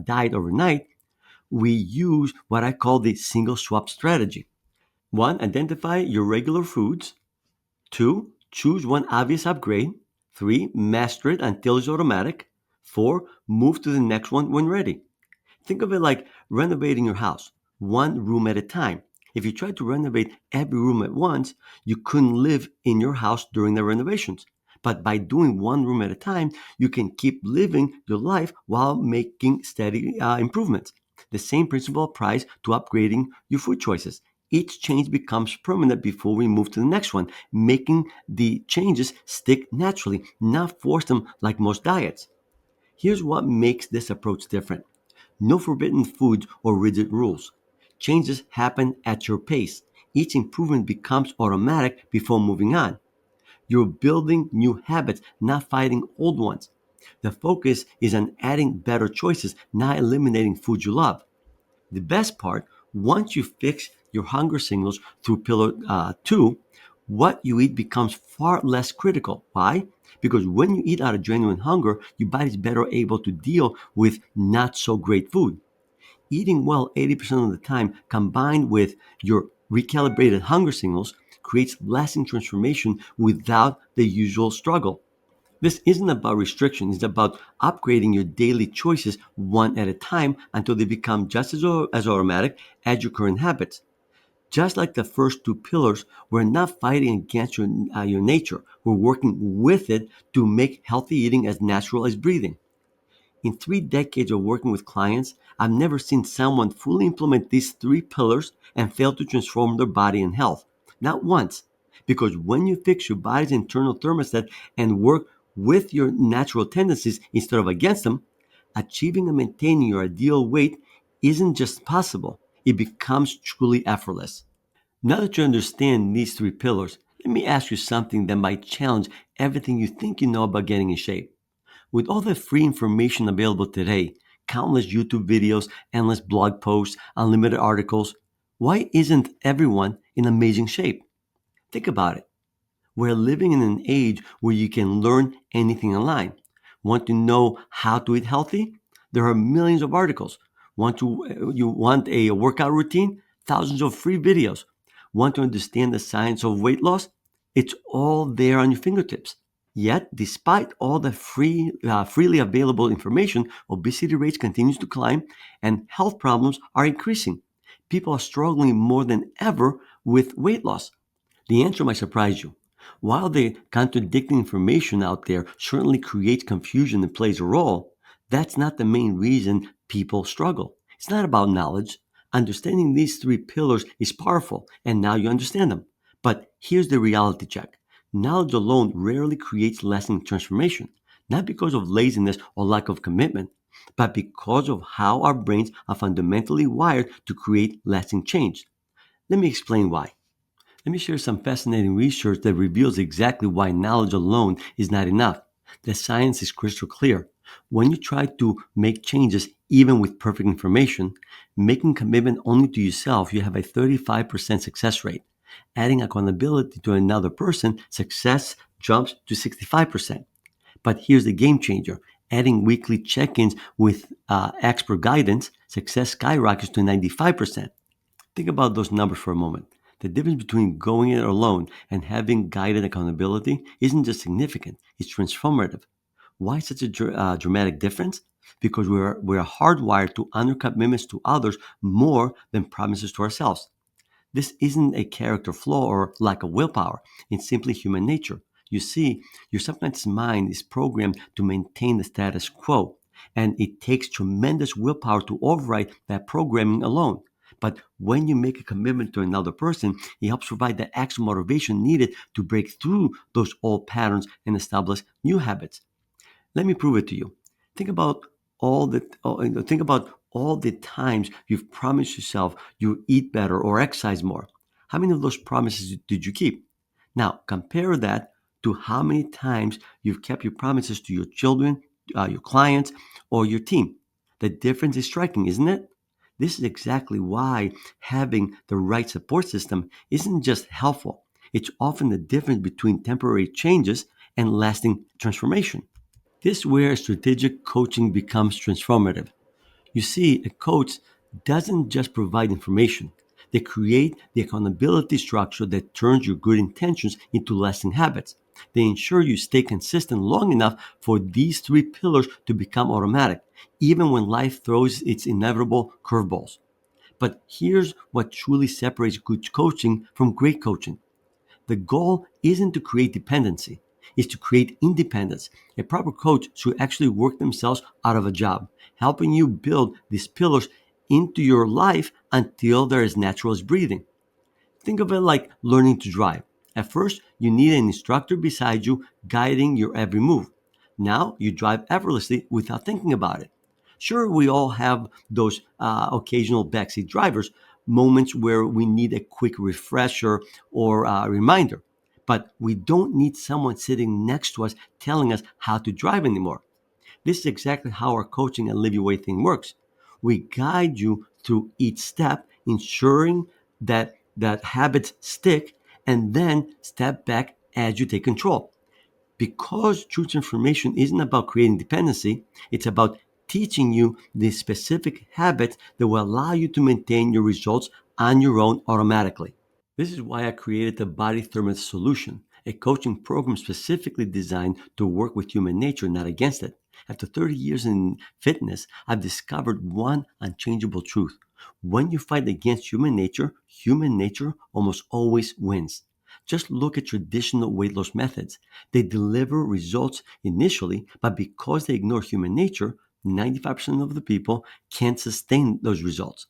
diet overnight, we use what I call the single swap strategy. One, identify your regular foods. Two, choose one obvious upgrade. Three, master it until it's automatic. Four, move to the next one when ready. Think of it like renovating your house, one room at a time. If you tried to renovate every room at once, you couldn't live in your house during the renovations. But by doing one room at a time, you can keep living your life while making steady improvements. The same principle applies to upgrading your food choices. Each change becomes permanent before we move to the next one, making the changes stick naturally, not force them like most diets. Here's what makes this approach different. No forbidden foods or rigid rules. Changes happen at your pace. Each improvement becomes automatic before moving on. You're building new habits, not fighting old ones. The focus is on adding better choices, not eliminating foods you love. The best part, once you fix your hunger signals through pillar two, what you eat becomes far less critical. Why? Because when you eat out of genuine hunger, your body's better able to deal with not so great food. Eating well 80% of the time combined with your recalibrated hunger signals creates lasting transformation without the usual struggle. This isn't about restriction, it's about upgrading your daily choices one at a time until they become just as automatic as your current habits. Just like the first two pillars, we're not fighting against your nature. We're working with it to make healthy eating as natural as breathing. In 3 decades of working with clients, I've never seen someone fully implement these three pillars and fail to transform their body and health. Not once. Because when you fix your body's internal thermostat and work with your natural tendencies instead of against them, achieving and maintaining your ideal weight isn't just possible, it becomes truly effortless. Now that you understand these three pillars, let me ask you something that might challenge everything you think you know about getting in shape. With all the free information available today, countless YouTube videos, endless blog posts, unlimited articles, why isn't everyone in amazing shape? Think about it. We're living in an age where you can learn anything online. Want to know how to eat healthy? There are millions of articles. You want a workout routine? Thousands of free videos. Want to understand the science of weight loss? It's all there on your fingertips. Yet, despite all the freely available information, obesity rates continues to climb and health problems are increasing. People are struggling more than ever with weight loss. The answer might surprise you. While the contradicting information out there certainly creates confusion and plays a role, that's not the main reason people struggle. It's not about knowledge. Understanding these three pillars is powerful, and now you understand them. But here's the reality check. Knowledge alone rarely creates lasting transformation, not because of laziness or lack of commitment, but because of how our brains are fundamentally wired to create lasting change. Let me explain why. Let me share some fascinating research that reveals exactly why knowledge alone is not enough. The science is crystal clear. When you try to make changes, even with perfect information, making commitment only to yourself, you have a 35% success rate. Adding accountability to another person, success jumps to 65%. But here's the game changer. Adding weekly check ins with expert guidance, success skyrockets to 95%. Think about those numbers for a moment. The difference between going it alone and having guided accountability isn't just significant, it's transformative. Why such a dramatic difference? Because we're hardwired to honor commitments to others more than promises to ourselves. This isn't a character flaw or lack of willpower. It's simply human nature. You see, your subconscious mind is programmed to maintain the status quo, and it takes tremendous willpower to override that programming alone. But when you make a commitment to another person, it helps provide the extra motivation needed to break through those old patterns and establish new habits. Let me prove it to you. Think about think about all the times you've promised yourself you eat better or exercise more. How many of those promises did you keep? Now, compare that to how many times you've kept your promises to your children, your clients, or your team. The difference is striking, isn't it? This is exactly why having the right support system isn't just helpful. It's often the difference between temporary changes and lasting transformation. This is where strategic coaching becomes transformative. You see, a coach doesn't just provide information. They create the accountability structure that turns your good intentions into lasting habits. They ensure you stay consistent long enough for these three pillars to become automatic, even when life throws its inevitable curveballs. But here's what truly separates good coaching from great coaching. The goal isn't to create dependency, it's to create independence. A proper coach should actually work themselves out of a job, helping you build these pillars into your life until they're as natural as breathing. Think of it like learning to drive. At first, you need an instructor beside you guiding your every move. Now, you drive effortlessly without thinking about it. Sure, we all have those occasional backseat drivers, moments where we need a quick refresher or a reminder. But we don't need someone sitting next to us telling us how to drive anymore. This is exactly how our coaching and live your way thing works. We guide you through each step, ensuring that habits stick, and then step back as you take control. Because true transformation isn't about creating dependency, it's about teaching you the specific habits that will allow you to maintain your results on your own automatically. This is why I created the Body Thermostat Solution, a coaching program specifically designed to work with human nature, not against it. After 30 years in fitness, I've discovered one unchangeable truth. When you fight against human nature almost always wins. Just look at traditional weight loss methods. They deliver results initially, but because they ignore human nature, 95% of the people can't sustain those results.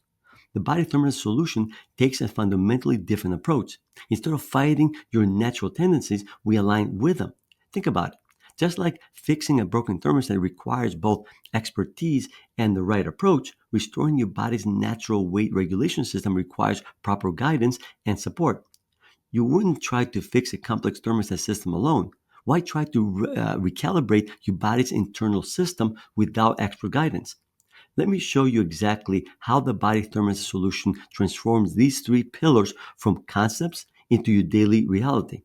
The body thermostat solution takes a fundamentally different approach. Instead of fighting your natural tendencies, we align with them. Think about it. Just like fixing a broken thermostat requires both expertise and the right approach, restoring your body's natural weight regulation system requires proper guidance and support. You wouldn't try to fix a complex thermostat system alone. Why try to recalibrate your body's internal system without expert guidance? Let me show you exactly how the body thermostat solution transforms these three pillars from concepts into your daily reality.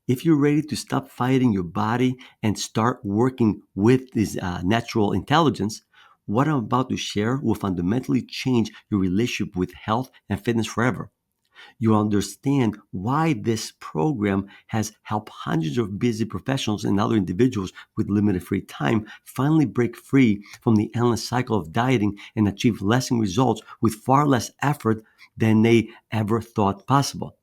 If you're ready to stop fighting your body and start working with this natural intelligence, what I'm about to share will fundamentally change your relationship with health and fitness forever. You understand why this program has helped hundreds of busy professionals and other individuals with limited free time finally break free from the endless cycle of dieting and achieve lasting results with far less effort than they ever thought possible.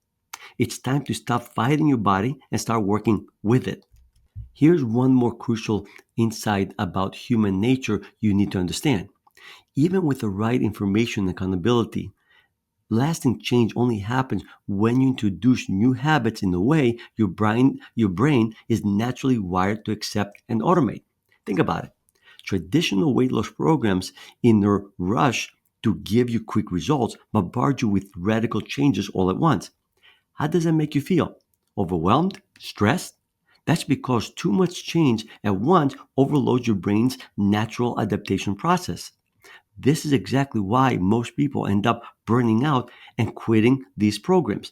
It's time to stop fighting your body and start working with it. Here's one more crucial insight about human nature you need to understand. Even with the right information and accountability, lasting change only happens when you introduce new habits in a way your brain is naturally wired to accept and automate. Think about it. Traditional weight loss programs, in their rush to give you quick results, bombard you with radical changes all at once. How does that make you feel? Overwhelmed? Stressed? That's because too much change at once overloads your brain's natural adaptation process. This is exactly why most people end up burning out and quitting these programs.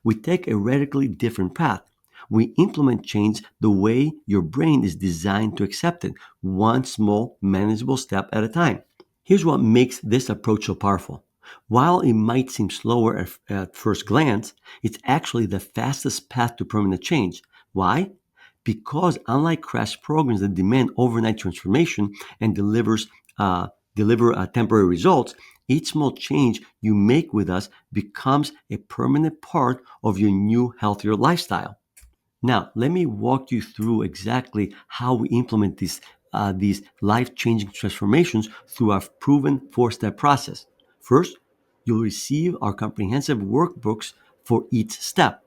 We take a radically different path. We implement change the way your brain is designed to accept it, one small, manageable step at a time. Here's what makes this approach so powerful. While it might seem slower at first glance, it's actually the fastest path to permanent change. Why? Because unlike crash programs that demand overnight transformation and uh, deliver temporary results, each small change you make with us becomes a permanent part of your new, healthier lifestyle. Now, let me walk you through exactly how we implement these life-changing transformations through our proven four-step process. First, you'll receive our comprehensive workbooks for each step.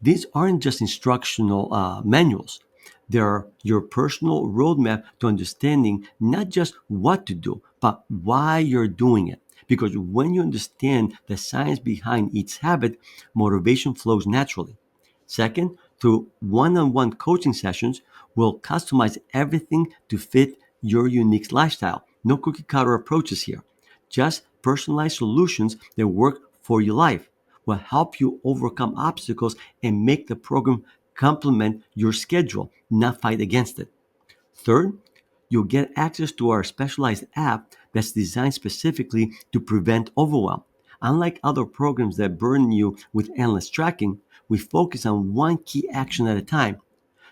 These aren't just instructional manuals. They're your personal roadmap to understanding not just what to do, but why you're doing it. Because when you understand the science behind each habit, motivation flows naturally. Second, through one on one coaching sessions, we'll customize everything to fit your unique lifestyle. No cookie cutter approaches here, just personalized solutions that work for your life. Will help you overcome obstacles and make the program complement your schedule, not fight against it. Third, you'll get access to our specialized app that's designed specifically to prevent overwhelm. Unlike other programs that burden you with endless tracking, we focus on one key action at a time.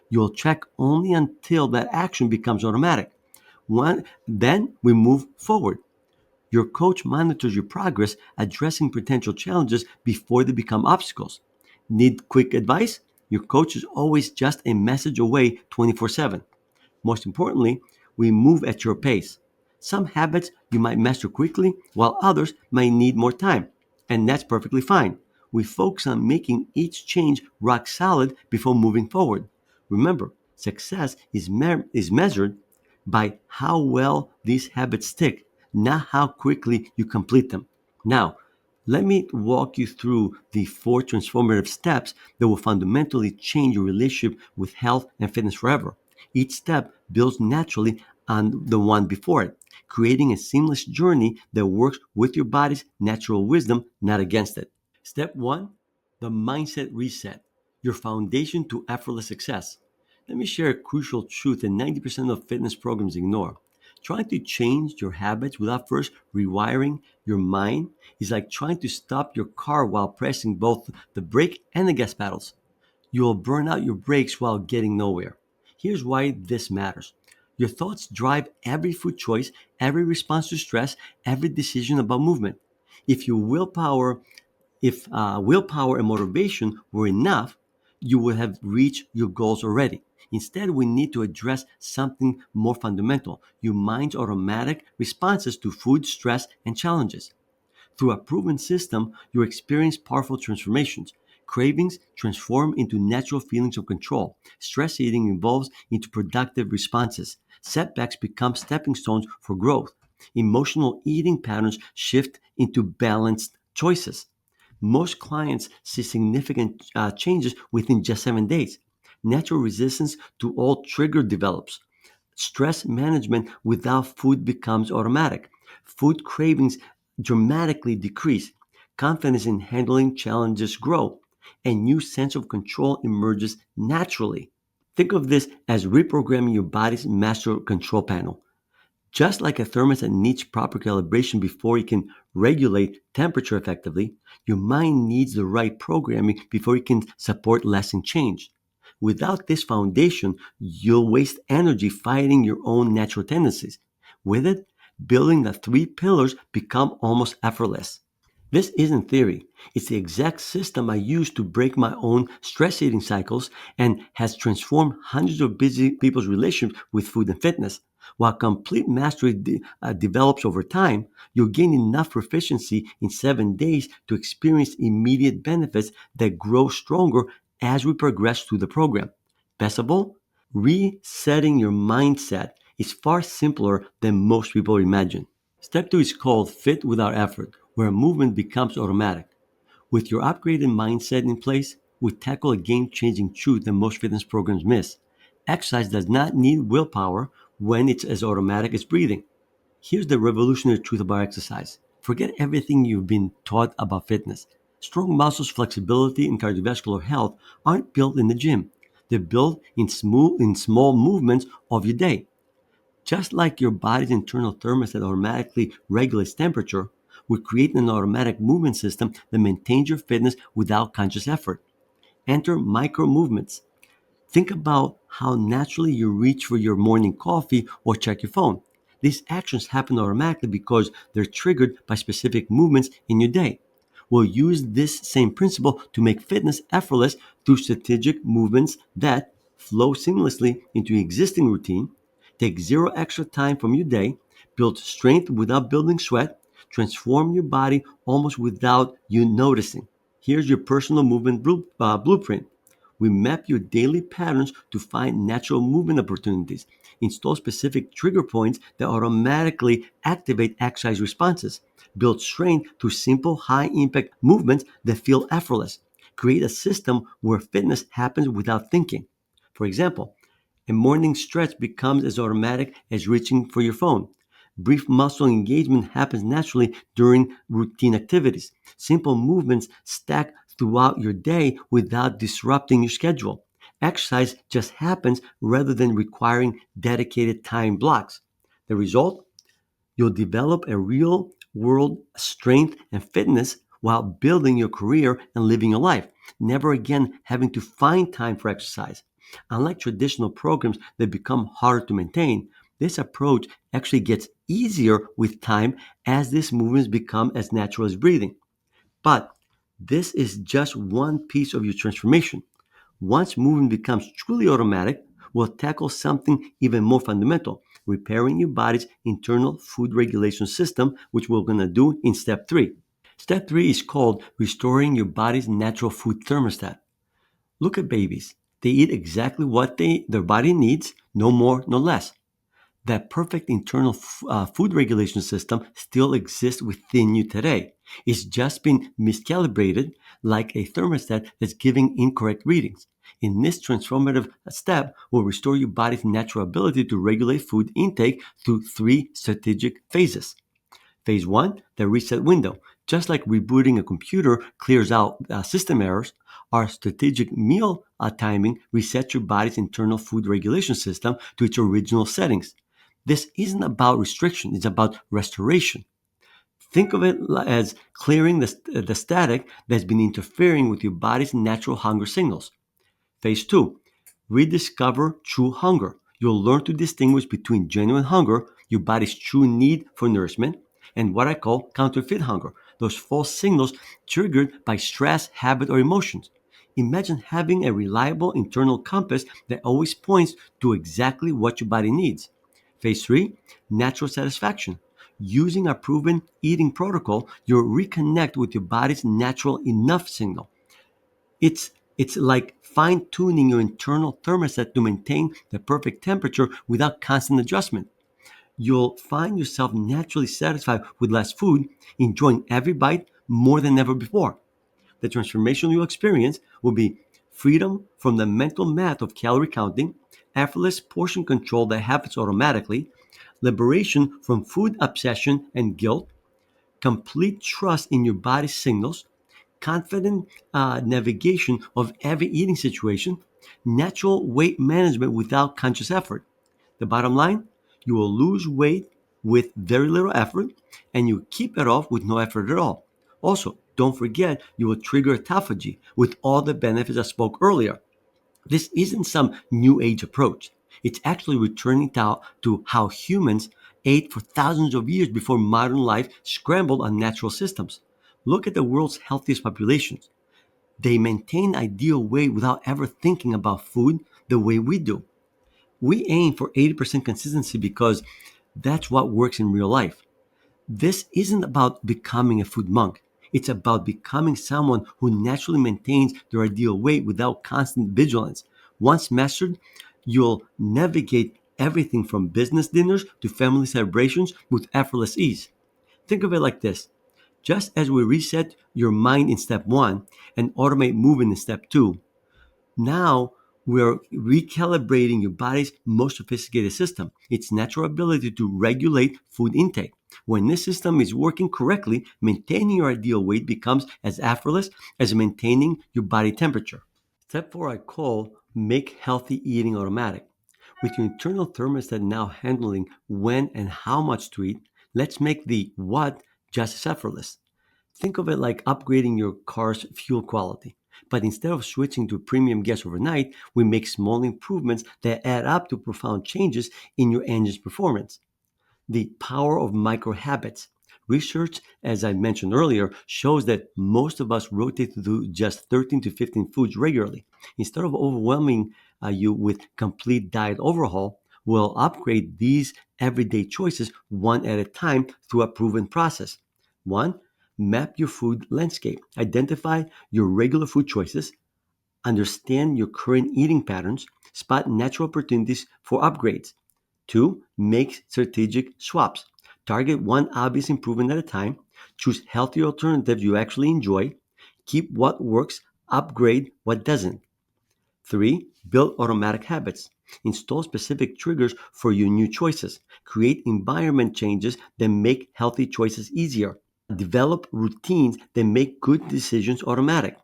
You'll track only until that action becomes automatic. Then we move forward. Your coach monitors your progress, addressing potential challenges before they become obstacles. Need quick advice? Your coach is always just a message away 24/7. Most importantly, we move at your pace. Some habits you might master quickly, while others might need more time. And that's perfectly fine. We focus on making each change rock solid before moving forward. Remember, success is measured by how well these habits stick, not how quickly you complete them. Now, let me walk you through the four transformative steps that will fundamentally change your relationship with health and fitness forever. Each step builds naturally on the one before it, creating a seamless journey that works with your body's natural wisdom, not against it. Step one, the mindset reset, your foundation to effortless success. Let me share a crucial truth that 90% of fitness programs ignore. Trying to change your habits without first rewiring your mind is like trying to stop your car while pressing both the brake and the gas pedals. You will burn out your brakes while getting nowhere. Here's why this matters. Your thoughts drive every food choice, every response to stress, every decision about movement. If your willpower if willpower and motivation were enough, you would have reached your goals already. Instead, we need to address something more fundamental, your mind's automatic responses to food, stress, and challenges. Through a proven system, you experience powerful transformations. Cravings transform into natural feelings of control. Stress eating evolves into productive responses. Setbacks become stepping stones for growth. Emotional eating patterns shift into balanced choices. Most clients see significant changes within just 7 days. Natural resistance to all trigger develops. Stress management without food becomes automatic. Food cravings dramatically decrease. Confidence in handling challenges grow. A new sense of control emerges naturally. Think of this as reprogramming your body's master control panel. Just like a thermostat needs proper calibration before it can regulate temperature effectively, your mind needs the right programming before it can support lasting change. Without this foundation, you'll waste energy fighting your own natural tendencies. With it, building the three pillars become almost effortless. This isn't theory. It's the exact system I use to break my own stress eating cycles and has transformed hundreds of busy people's relationships with food and fitness. While complete mastery develops over time, you'll gain enough proficiency in 7 days to experience immediate benefits that grow stronger as we progress through the program. Best of all, resetting your mindset is far simpler than most people imagine. Step two is called fit without effort, where movement becomes automatic. With your upgraded mindset in place, we tackle a game changing truth that most fitness programs miss. Exercise does not need willpower when it's as automatic as breathing. Here's the revolutionary truth about exercise. Forget everything you've been taught about fitness. Strong muscles, flexibility, and cardiovascular health aren't built in the gym. They're built in small movements of your day. Just like your body's internal thermostat automatically regulates temperature, we create an automatic movement system that maintains your fitness without conscious effort. Enter micro movements. Think about how naturally you reach for your morning coffee or check your phone. These actions happen automatically because they're triggered by specific movements in your day. We'll use this same principle to make fitness effortless through strategic movements that flow seamlessly into your existing routine, take zero extra time from your day, build strength without building sweat, transform your body almost without you noticing. Here's your personal movement blueprint. We map your daily patterns to find natural movement opportunities, install specific trigger points that automatically activate exercise responses, build strength through simple, high impact movements that feel effortless, create a system where fitness happens without thinking. For example, a morning stretch becomes as automatic as reaching for your phone. Brief muscle engagement happens naturally during routine activities. Simple movements stack throughout your day without disrupting your schedule. Exercise just happens rather than requiring dedicated time blocks. The result? You'll develop a real world strength and fitness while building your career and living your life, never again having to find time for exercise. Unlike traditional programs that become harder to maintain, this approach actually gets easier with time as these movements become as natural as breathing. But this is just one piece of your transformation. Once movement becomes truly automatic, we'll tackle something even more fundamental, repairing your body's internal food regulation system, which we're going to do in step three. Step three is called restoring your body's natural food thermostat. Look at babies. They eat exactly what their body needs, no more, no less. That perfect internal food regulation system still exists within you today. It's just been miscalibrated like a thermostat that's giving incorrect readings. In this transformative step, will restore your body's natural ability to regulate food intake through three strategic phases. Phase one, the reset window. Just like rebooting a computer clears out system errors, our strategic meal timing resets your body's internal food regulation system to its original settings. This isn't about restriction, it's about restoration. Think of it as clearing the static that's been interfering with your body's natural hunger signals. Phase two, rediscover true hunger. You'll learn to distinguish between genuine hunger, your body's true need for nourishment, and what I call counterfeit hunger, those false signals triggered by stress, habit, or emotions. Imagine having a reliable internal compass that always points to exactly what your body needs. Phase three, natural satisfaction. Using a proven eating protocol, you'll reconnect with your body's natural enough signal. It's like fine tuning your internal thermostat to maintain the perfect temperature without constant adjustment. You'll find yourself naturally satisfied with less food, enjoying every bite more than ever before. The transformation you'll experience will be freedom from the mental math of calorie counting, effortless portion control that happens automatically, liberation from food obsession and guilt, complete trust in your body's signals, confident navigation of every eating situation, natural weight management without conscious effort. The bottom line, you will lose weight with very little effort and you keep it off with no effort at all. Also, don't forget you will trigger autophagy with all the benefits I spoke earlier. This isn't some new age approach. It's actually returning to how humans ate for thousands of years before modern life scrambled on natural systems. Look at the world's healthiest populations. They maintain ideal weight without ever thinking about food the way we do. We aim for 80% consistency because that's what works in real life. This isn't about becoming a food monk. It's about becoming someone who naturally maintains their ideal weight without constant vigilance. Once mastered, you'll navigate everything from business dinners to family celebrations with effortless ease. Think of it like this. Just as we reset your mind in step one and automate movement in step two, now we're recalibrating your body's most sophisticated system, its natural ability to regulate food intake. When this system is working correctly, maintaining your ideal weight becomes as effortless as maintaining your body temperature. Step four I call make healthy eating automatic. With your internal thermostat now handling when and how much to eat, let's make the what just as effortless. Think of it like upgrading your car's fuel quality. But instead of switching to premium gas overnight, we make small improvements that add up to profound changes in your engine's performance. The power of micro habits. Research, as I mentioned earlier, shows that most of us rotate to do just 13 to 15 foods regularly. Instead of overwhelming you with complete diet overhaul, we'll upgrade these everyday choices one at a time through a proven process. One, map your food landscape. Identify your regular food choices, Understand your current eating patterns. Spot natural opportunities for upgrades. 2. Make strategic swaps. Target one obvious improvement at a time. Choose healthy alternatives you actually enjoy. Keep what works, upgrade what doesn't. 3. Build automatic habits. Install specific triggers for your new choices. Create environment changes that make healthy choices easier. Develop routines that make good decisions automatic.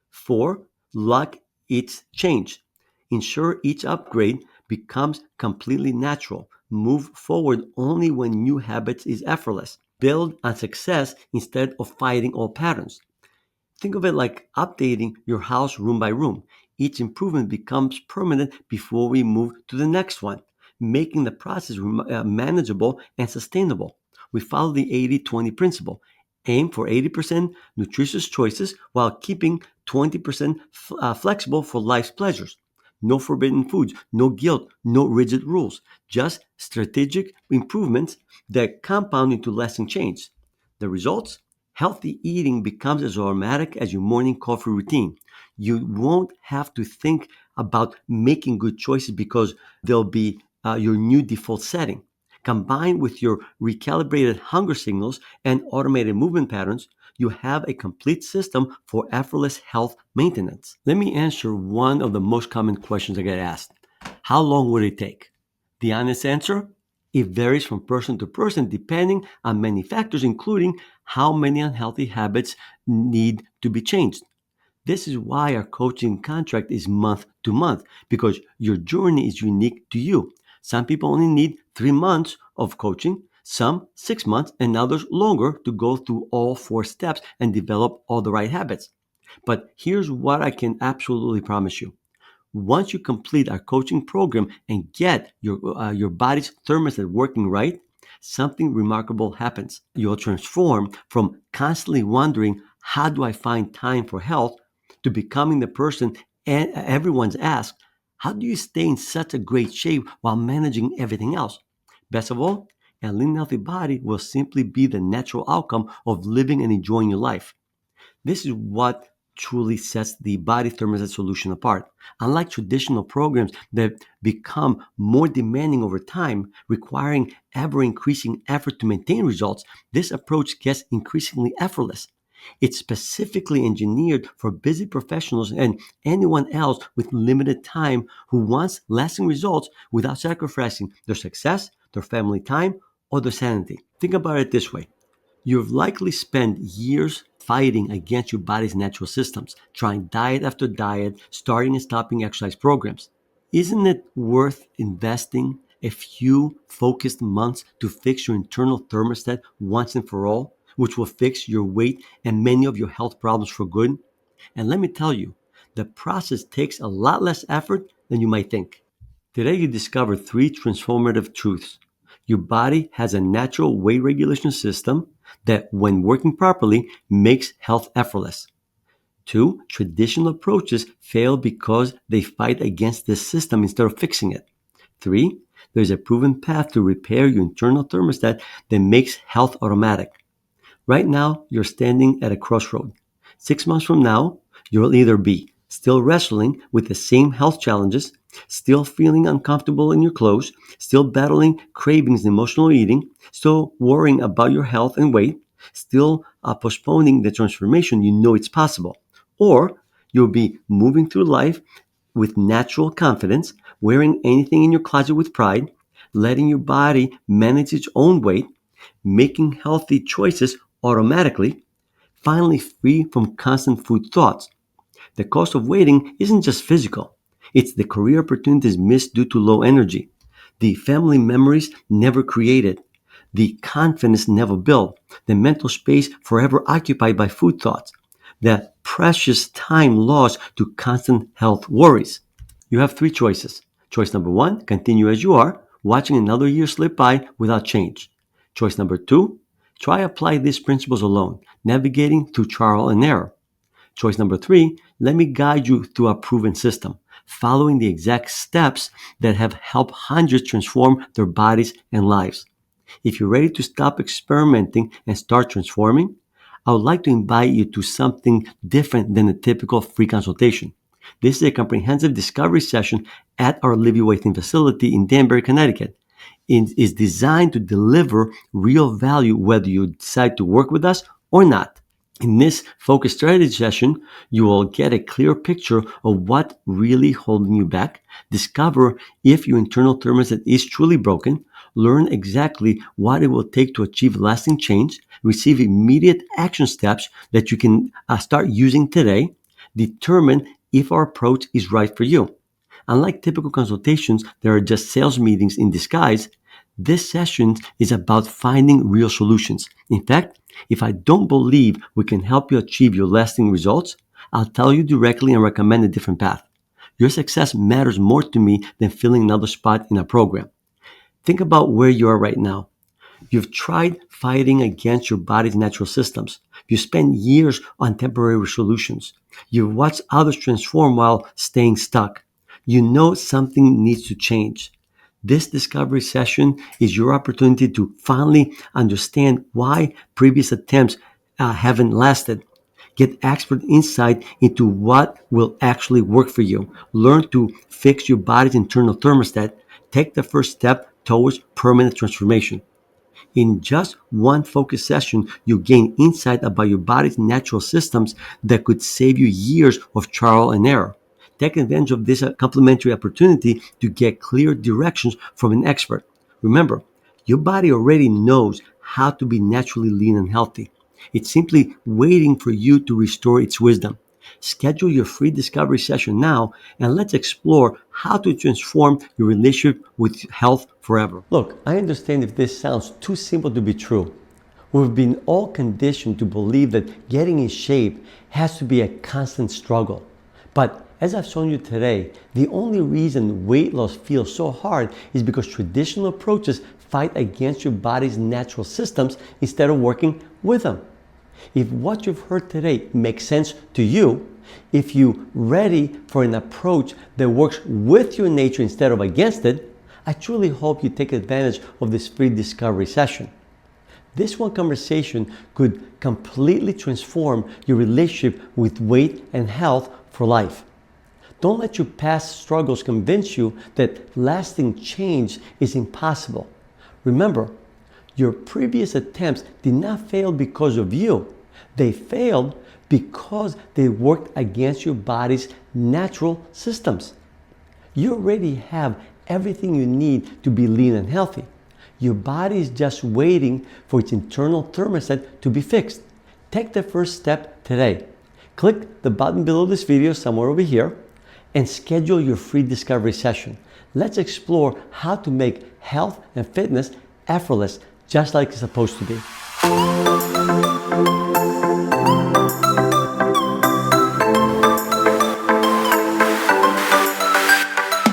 4. Lock each change. Ensure each upgrade becomes completely natural. Move forward only when new habits is effortless. Build on success instead of fighting old patterns. Think of it like updating your house room by room. Each improvement becomes permanent before we move to the next one, making the process manageable and sustainable. We follow the 80-20 principle. Aim for 80% nutritious choices while keeping 20% flexible for life's pleasures. No forbidden foods, no guilt, no rigid rules, just strategic improvements that compound into lasting change. The results? Healthy eating becomes as automatic as your morning coffee routine. You won't have to think about making good choices because they'll be your new default setting. Combined with your recalibrated hunger signals and automated movement patterns, you have a complete system for effortless health maintenance. Let me answer one of the most common questions I get asked. How long would it take? The honest answer? It varies from person to person depending on many factors, including how many unhealthy habits need to be changed. This is why our coaching contract is month to month because your journey is unique to you. Some people only need 3 months of coaching, some 6 months, and others longer to go through all 4 steps and develop all the right habits. But here's what I can absolutely promise you. Once you complete our coaching program and get your body's thermostat working right, something remarkable happens. You'll transform from constantly wondering, how do I find time for health, to becoming the person everyone's asked, how do you stay in such a great shape while managing everything else? Best of all, a lean, healthy body will simply be the natural outcome of living and enjoying your life. This is what truly sets the body thermostat solution apart. Unlike traditional programs that become more demanding over time, requiring ever increasing effort to maintain results, this approach gets increasingly effortless. It's specifically engineered for busy professionals and anyone else with limited time who wants lasting results without sacrificing their success, their family time, or their sanity. Think about it this way. You've likely spent years fighting against your body's natural systems, trying diet after diet, starting and stopping exercise programs. Isn't it worth investing a few focused months to fix your internal thermostat once and for all, which will fix your weight and many of your health problems for good? And let me tell you, the process takes a lot less effort than you might think. Today, you discover 3 transformative truths. Your body has a natural weight regulation system that, when working properly, makes health effortless. 2. Traditional approaches fail because they fight against this system instead of fixing it. 3. There's a proven path to repair your internal thermostat that makes health automatic. Right now, you're standing at a crossroad. 6 months from now, you'll either be still wrestling with the same health challenges, still feeling uncomfortable in your clothes, still battling cravings and emotional eating, still worrying about your health and weight, still postponing the transformation you know it's possible. Or you'll be moving through life with natural confidence, wearing anything in your closet with pride, letting your body manage its own weight, making healthy choices automatically, finally free from constant food thoughts. The cost of waiting isn't just physical, it's the career opportunities missed due to low energy, the family memories never created, the confidence never built, the mental space forever occupied by food thoughts, the precious time lost to constant health worries. You have 3 choices. Choice number 1, continue as you are, watching another year slip by without change. Choice number 2, try apply these principles alone, navigating through trial and error. Choice number 3, let me guide you through a proven system, following the exact steps that have helped hundreds transform their bodies and lives. If you're ready to stop experimenting and start transforming, I would like to invite you to something different than a typical free consultation. This is a comprehensive discovery session at our Live Your Weighting facility in Danbury, Connecticut. It is designed to deliver real value whether you decide to work with us or not. In this focus strategy session, you will get a clear picture of what really holding you back, discover if your internal thermostat is truly broken, learn exactly what it will take to achieve lasting change, receive immediate action steps that you can start using today, determine if our approach is right for you. Unlike typical consultations that are just sales meetings in disguise, this session is about finding real solutions. In fact, if I don't believe we can help you achieve your lasting results, I'll tell you directly and recommend a different path. Your success matters more to me than filling another spot in a program. Think about where you are right now. You've tried fighting against your body's natural systems. You spent years on temporary solutions. You've watched others transform while staying stuck. You know something needs to change. This discovery session is your opportunity to finally understand why previous attempts haven't lasted. Get expert insight into what will actually work for you. Learn to fix your body's internal thermostat. Take the first step towards permanent transformation. In just one focus session, you gain insight about your body's natural systems that could save you years of trial and error. Take advantage of this complimentary opportunity to get clear directions from an expert. Remember, your body already knows how to be naturally lean and healthy. It's simply waiting for you to restore its wisdom. Schedule your free discovery session now and let's explore how to transform your relationship with health forever. Look, I understand if this sounds too simple to be true. We've been all conditioned to believe that getting in shape has to be a constant struggle. But as I've shown you today, the only reason weight loss feels so hard is because traditional approaches fight against your body's natural systems instead of working with them. If what you've heard today makes sense to you, if you're ready for an approach that works with your nature instead of against it, I truly hope you take advantage of this free discovery session. This one conversation could completely transform your relationship with weight and health for life. Don't let your past struggles convince you that lasting change is impossible. Remember, your previous attempts did not fail because of you. They failed because they worked against your body's natural systems. You already have everything you need to be lean and healthy. Your body is just waiting for its internal thermostat to be fixed. Take the first step today. Click the button below this video somewhere over here and schedule your free discovery session. Let's explore how to make health and fitness effortless, just like it's supposed to be.